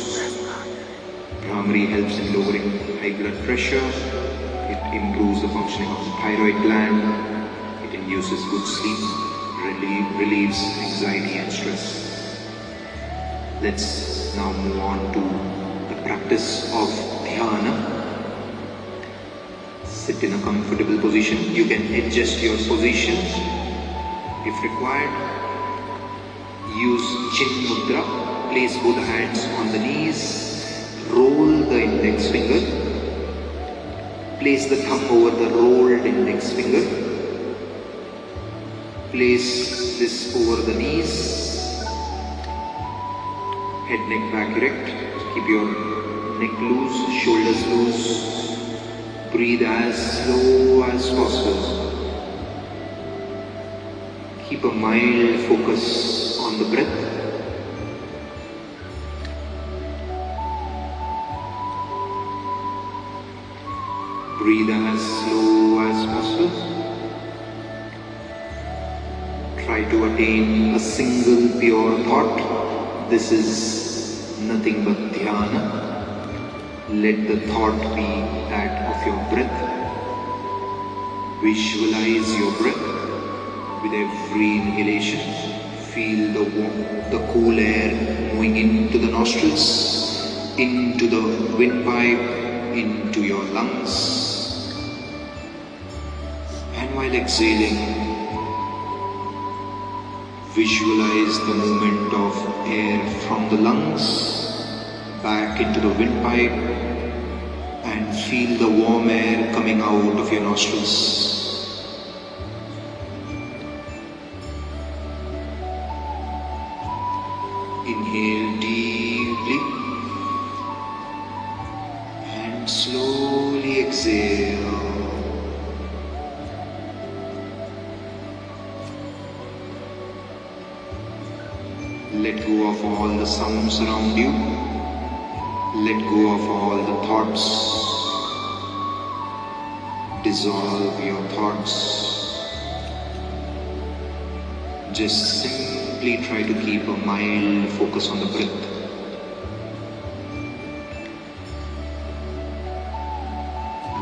Bhramari helps in lowering high blood pressure. It improves the functioning of the thyroid gland. It induces good sleep, relieves anxiety and stress. Let's now move on to the practice of dhyana. Sit in a comfortable position. You can adjust your position if required. Use chin mudra. Place both hands on the knees. Roll the index finger. Place the thumb over the rolled index finger. Place this over the knees. Head, neck, back erect. Keep your neck loose, shoulders loose. Breathe as slow as possible. Keep a mild focus on the breath. Breathe as slow as possible. Try to attain a single pure thought. This is nothing but dhyana. Let the thought be that of your breath. Visualize your breath. With every inhalation, feel the warm, the cool air moving into the nostrils, into the windpipe, into your lungs. And while exhaling, visualize the movement of air from the lungs back into the windpipe and feel the warm air coming out of your nostrils. Inhale deeply and slowly exhale. Let go of all the sounds around you. Let go of all the thoughts. Dissolve your thoughts. Just simply try to keep a mild focus on the breath.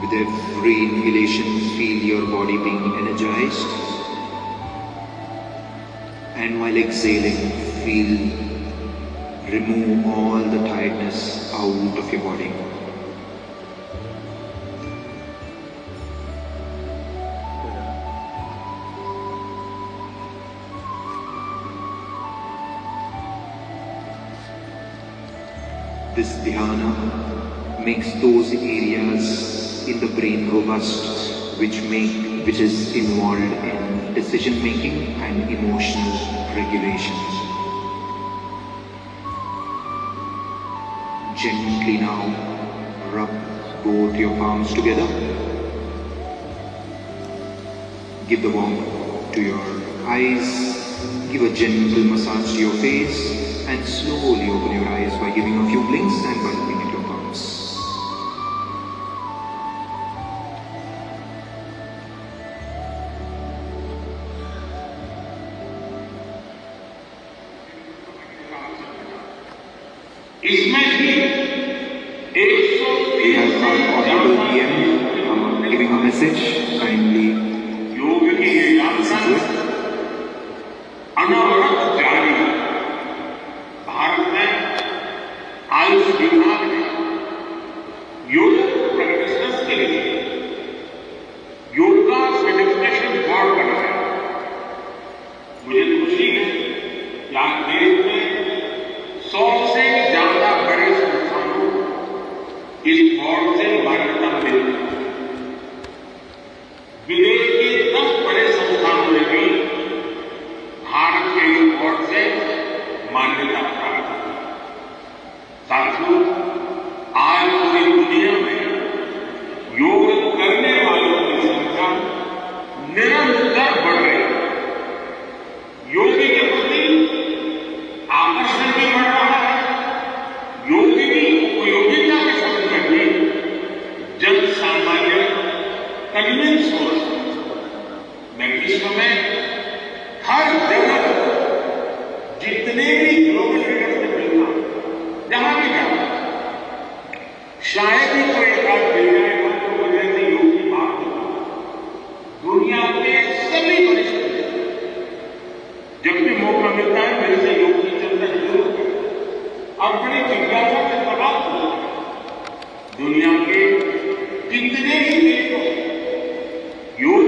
With every inhalation, feel your body being energized. And while exhaling, remove all the tiredness out of your body. This dhyana makes those areas in the brain robust which is involved in decision making and emotional regulation. Gently now rub both your palms together. Give the warmth to your eyes. Give a gentle massage to your face and slowly open your eyes by giving a few blinks and by looking at your palms. इसमें भी 130 We have our audible PM giving a message. Kindly योग की ये listen to यात्रा it. अनवरत जारी है। भारत में आयुष विभाग ने योग प्रैक्टिशनर्स के लिए योगा सर्टिफिकेशन बोर्ड बनाया। मुझे खुशी है कि आज देश में 100 से ज्यादा बड़े संस्थानों इस बोर्ड से मान्यता मिली है। विदेश के 10 बड़े संस्थानों ने भी भारत के इस बोर्ड से मान्यता प्राप्त की। साथियों, आज पूरी दुनिया में योग करने वालों की संख्या निरंतर बढ़ रही है। योग के प्रति आकर्षण भी बढ़ रहा है। योग की उपयोगिता के संबंध में भी जन सामान्य कन्विंस हो रहा है। मैं विश्व में हर जगह जितने भी ग्लोबल लीडर्स से मिलता जहां भी जाता शायद ही कोई एक आध मिल जाएगा तो वो जैसे योग की बात हो। दुनिया के सभी वरिष्ठ जब भी मौका मिलता है मेरे से योग की चर्चा जरूर करें और बड़ी जिज्ञासा से सवाल पूछें। दुनिया के कितने ही देशों योग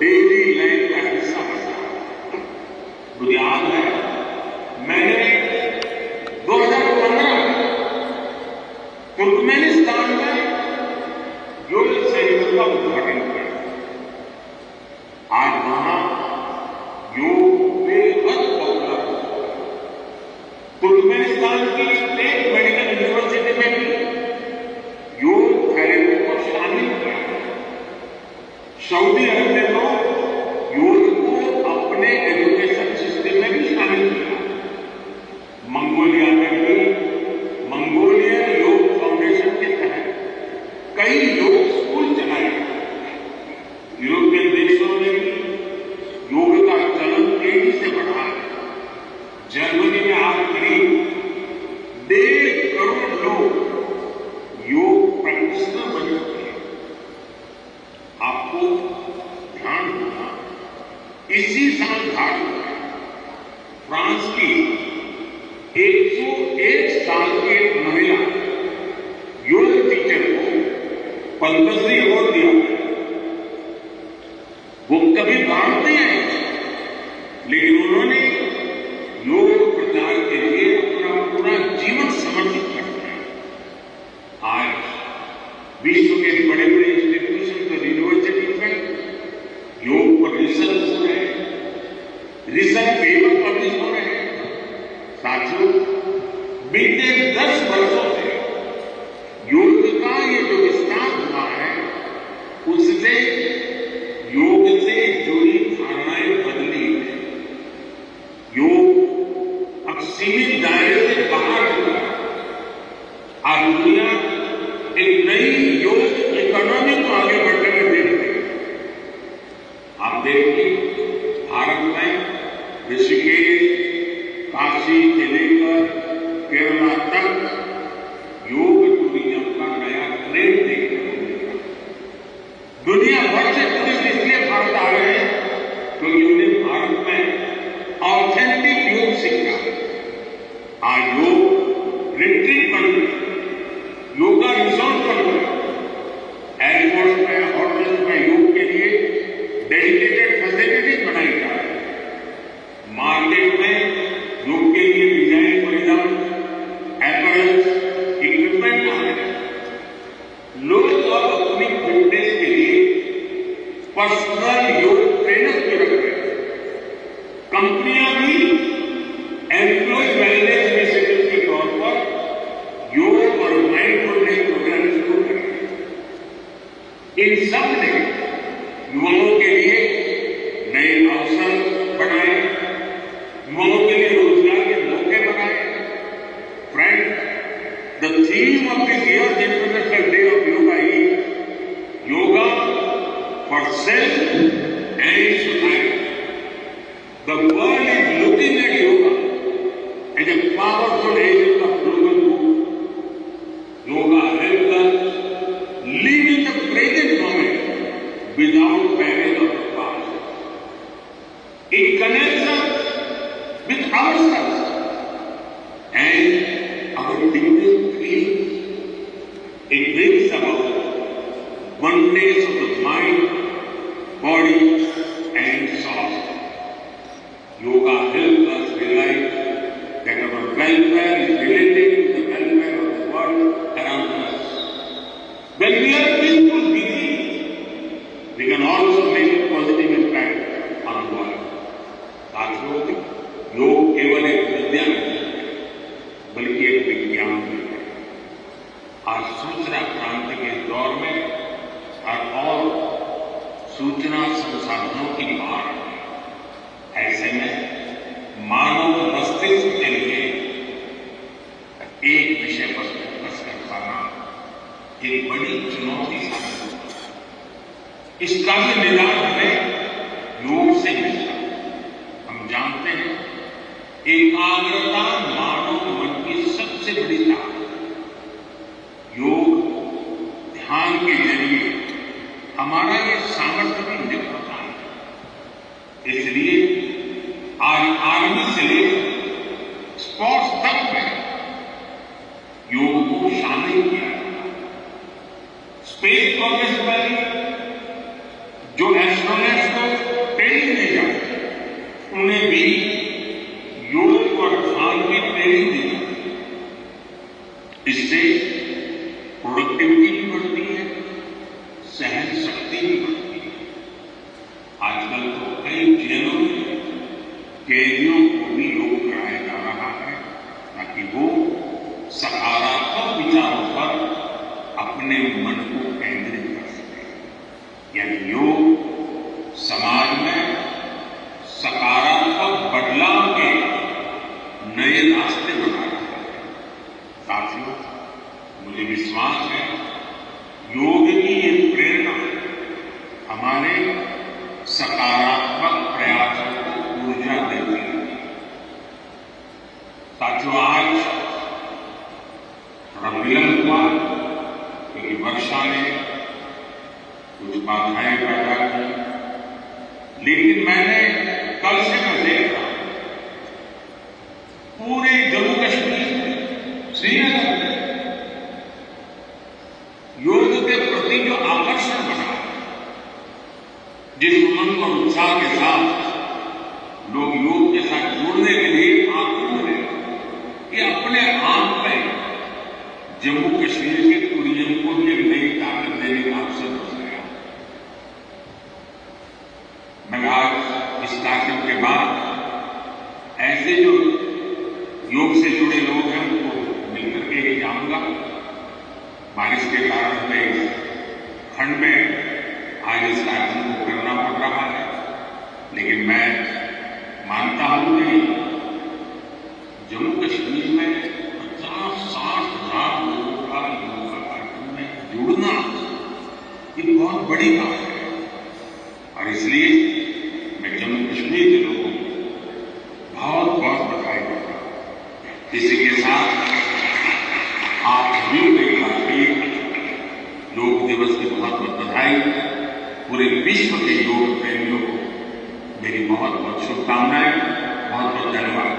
डेली लाइफ का हिस्सा बनता है। मुझे याद है मैंने 2015 में तुर्कमेनिस्तान में योग सेंटर का उद्घाटन किया। आज वहां योग बेहद पॉपुलर है। तुर्कमेनिस्तान की स्टेट मेडिकल यूनिवर्सिटी में भी योग थेरेपी को शामिल किया। सऊदी अरब ने तो योग को अपने एजुकेशन सिस्टम में भी शामिल किया। मंगोलिया में भी मंगोलियन योग फाउंडेशन के तहत कई योग स्कूल चलाए। यूरोपियन देशों में भी योग का चलन जर्मनी में आज करीब 1.5 करोड़ लोग योग प्रैक्टिशनर बन चुके हैं। आपको ध्यान होगा, इसी साल भारत में फ्रांस की 101 साल की एक महिला योग टीचर को पद्मश्री अवार्ड दिया गया। वो कभी बाहर नहीं आई, लेकिन उन्होंने योग प्रचार के लिए अपना पूरा जीवन समर्पित कर दिया। आज विश्व के बड़े बड़े इंस्टीट्यूशन और यूनिवर्सिटी में योग पर रिसर्च हो रहे हैं, रिसर्च पेपर पब्लिश हो रहे हैं। साथियों, बीते 10 वर्षों से योग का ये जो विस्तार हुआ है, उससे योग से जुड़ी धारणाएं बदली है। योग अब सीमित दायरे से बाहर निकला। आज दुनिया एक नई योग इकोनॉमी को आगे बढ़ने में देख रही है। आप देखिए, भारत में ऋषिकेश, काशी से लेकर केरला तक योग टूरिज्म का नया ट्रेंड देखने को मिलेगा। दुनिया भर से टूरिस्ट इसलिए भारत आ रहे हैं क्योंकि उन्हें भारत में ऑथेंटिक योग सीखा। आज योग रिट्रीट बन गए, योगा रिसोर्ट बन गए। एयरपोर्ट में, होटल्स में योग के लिए डेडिकेटेड फैसिलिटीज बनाई जा रही है। मार्केट में योग के लिए डिजाइन परिधान, एपरल्स, इक्विपमेंट आ रहे हैं। लोग अब अपनी फिटनेस के लिए पर्सनल योग ट्रेनर भी रख रहे हैं। कंपनियां भी एम्प्लॉय वेलनेस इनिशिएटिव के तौर पर योग और माइंडफुलनेस प्रोग्राम शुरू कर रहे हैं। इन सब ने युवाओं के लिए नए अवसर बनाए, युवाओं के लिए रोजगार के मौके बनाए। Friend, the theme of this year's international day of yoga is yoga for self and society. The world is looking at yoga as a powerful agent of global movement. Yoga helps us live in the present moment without baggage of the past. It connects us with ourselves and our deepest dreams. It brings about oneness of the mind, body and soul. Yoga helps us realize that our welfare is related to the welfare of the world around us. When we are peaceful beings, we can also make a positive impact on the world. साथियों, योग केवल एक विद्या नहीं है, बल्कि एक विज्ञान भी है। आज सूचना क्रांति के दौर में और सूचना संसाधनों की मार है। ऐसे में मानव मस्तिष्क के लिए एक विषय पर फोकस कर पाना एक बड़ी चुनौती साबित होगी। इसका भी निदान हमें योग से मिलता है। हम जानते हैं, एकाग्रता मानव मन की सबसे बड़ी ताकत। योग ध्यान के जरिए हमारा ये सामर्थ्य भी निखरता है। इसलिए आज आर्मी से लेकर स्पोर्ट्स तक में योग को शामिल किया गया। स्पेस प्रोग्रेस में जो एस्ट्रोनॉट्स को ट्रेनिंग दी जाती है, उन्हें भी योग और ध्यान की ट्रेनिंग दी जाती है। इससे प्रोडक्टिविटी भी बढ़ती है, सहन शक्ति भी बढ़ती है। आजकल तो कई जेलों में कैदियों को भी योग कराया जा रहा है ताकि वो सकारात्मक विचारों पर अपने मन को केंद्रित कर सके। यानी योग समाज में सकारात्मक बदलाव के नए रास्ते बना रहा है। साथियों, मुझे विश्वास है योग की ये प्रेरणा हमारे सकारात्मक प्रयासों को ऊर्जा देती है। साथियों, आज थोड़ा विलंब हुआ क्योंकि वर्षा ने कुछ बाधाएं पैदा की, लेकिन मैंने कल से मैं देख रहा हूं पूरे जम्मू कश्मीर में, श्रीनगर में योग के प्रति जो आकर्षण बना, जिस उमंग और उत्साह के साथ लोग योग के साथ जुड़ने के लिए आतुर हैं, ये अपने आप में जम्मू कश्मीर के टूरिज्म को एक नई ताकत देने का अवसर बन गया। मैं आज इस कार्यक्रम के बाद ऐसे जो योग से जुड़े लोग हैं उनको मिलकर के ही जाऊंगा। बारिश के कारण में खंड में आज इस कार्यक्रम को करना पड़ रहा है, लेकिन मैं मानता हूं कि जम्मू कश्मीर में 50-60 हजार लोगों का योग कार्यक्रम में जुड़ना ये बहुत बड़ी बात है, और इसलिए मैं जम्मू कश्मीर के लोगों को बहुत बहुत बधाई देता हूं। इसी के साथ आप सभी को एक बार फिर योग दिवस की बहुत बहुत बधाई। पूरे विश्व के योग प्रेमियों को मेरी बहुत बहुत शुभकामनाएं, बहुत बहुत धन्यवाद।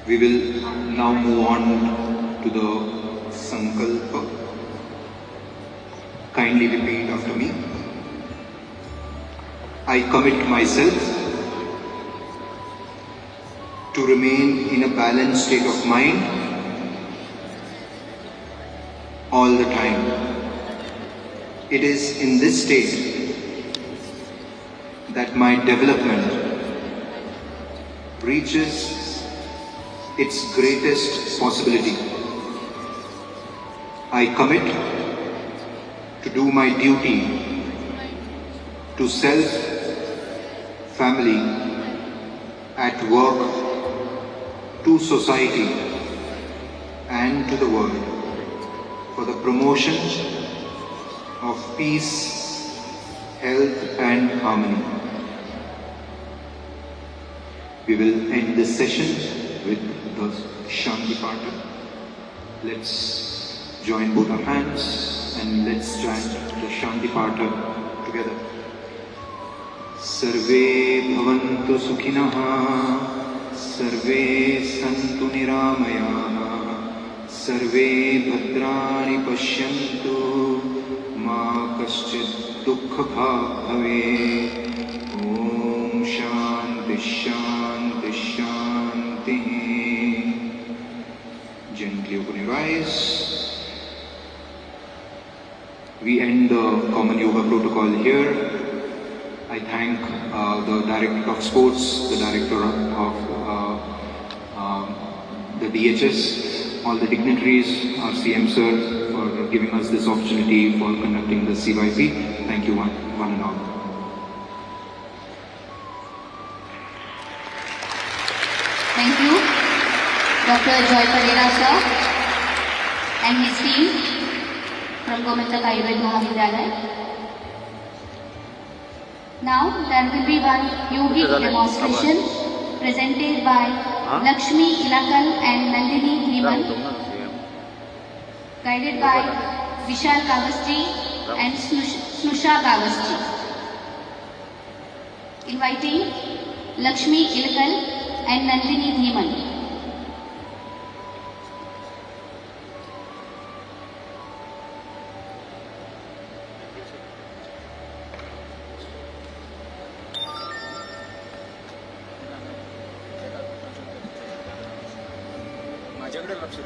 We will now move on to the Sankalpa. Kindly repeat after me. I commit myself to remain in a balanced state of mind all the time. It is in this state that my development reaches its greatest possibility. I commit to do my duty to self, family, at work, to society and to the world for the promotion of peace, health and harmony. We will end this session with the Shanti Pata. Let's join both our hands and let's chant the Shanti Pata together. सर्वे भवन्तु सुखिनः, सर्वे सन्तु निरामयाः, सर्वे भद्राणि पश्यन्तु, मा कश्चित् दुःखभाग् भवेत्। ॐ शान्ति शान्ति शान्तिः। Gently open your eyes. We end the common yoga protocol here. I thank the Director of Sports, the Director of the DHS, all the dignitaries, our CM Sir, for giving us this opportunity for conducting the CYP. Thank you one and all. Thank you, Dr. Joy Pereira sir and his team from Gomentak Ayurved Mahavidyalaya. Now there will be one yogic demonstration presented by Lakshmi Ilakal and Nandini Dhiman, guided by Vishal Gavasji and Snusha Gavasji. Inviting Lakshmi Ilakal and Nandini Dhiman. माझ्याकडे लक्ष दे.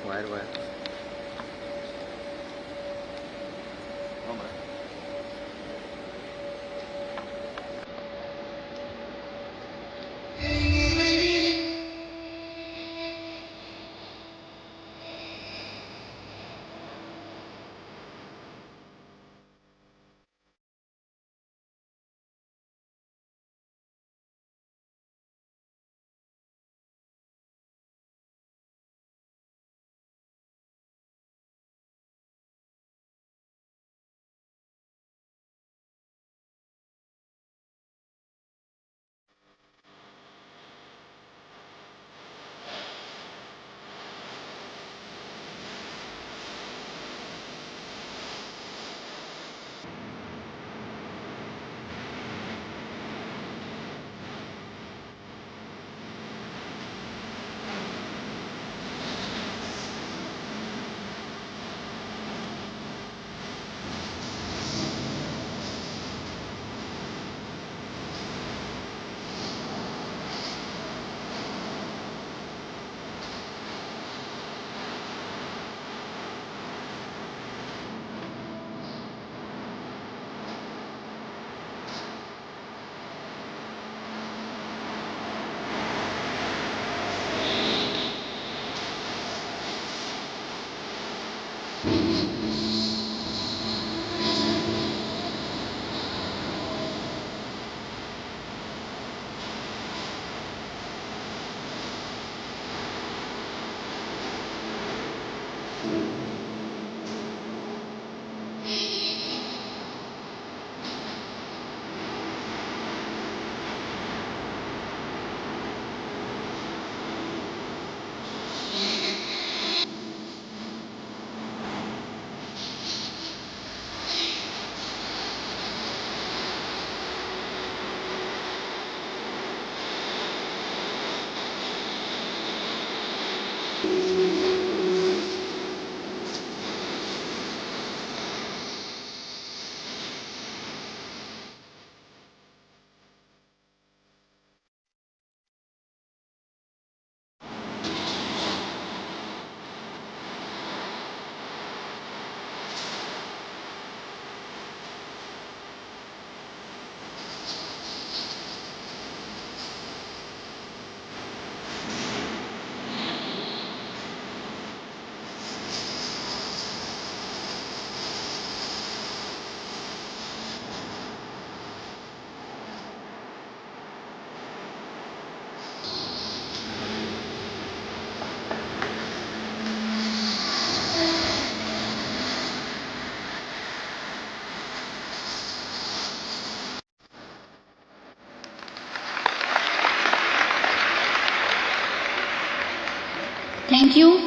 वायर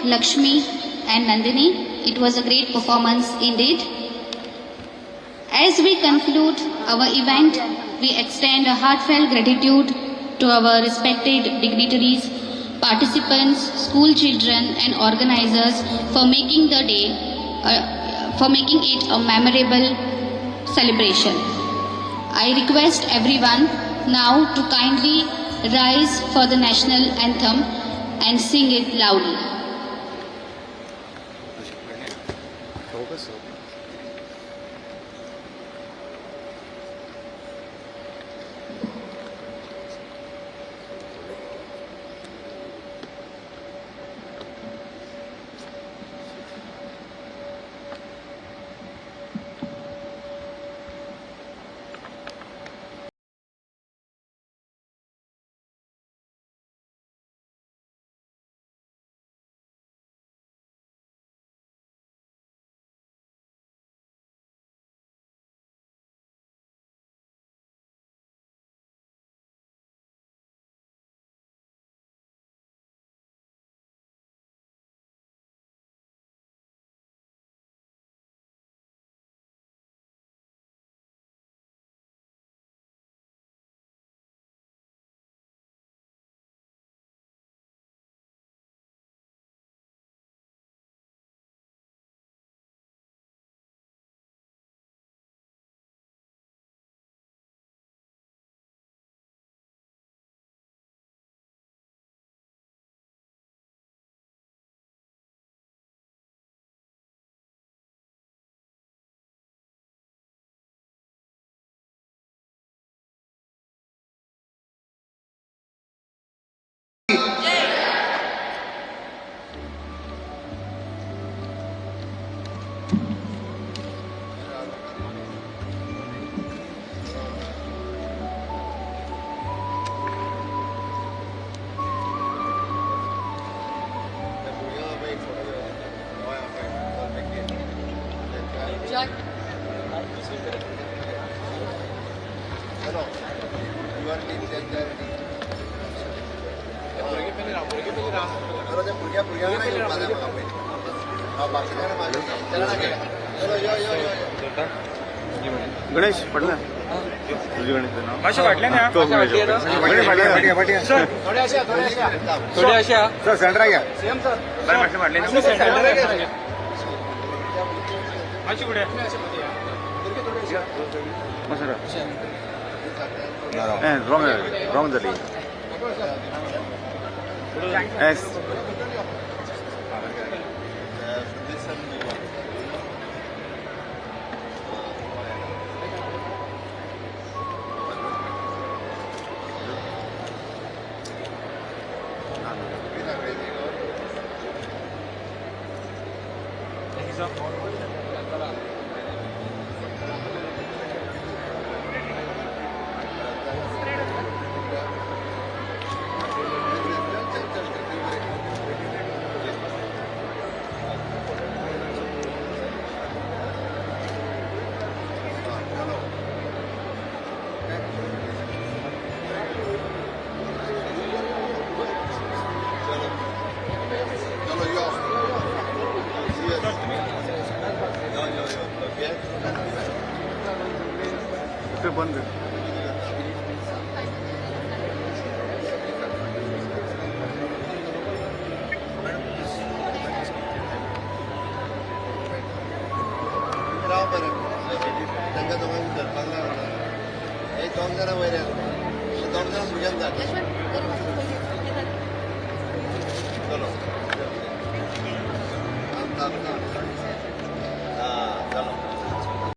Lakshmi and Nandini. It was a great performance indeed. As we conclude our event, we extend a heartfelt gratitude to our respected dignitaries, participants, school children and organizers for making the day, for making it a memorable celebration. I request everyone now to kindly rise for the national anthem and sing it loudly. Ganesh पडला तुझी गणेश भाषा वाटल्या ना थोडी अशा sir centre घ्या भाषा वाटले भाषी कुठे रॉंग झाली एस बंद चलो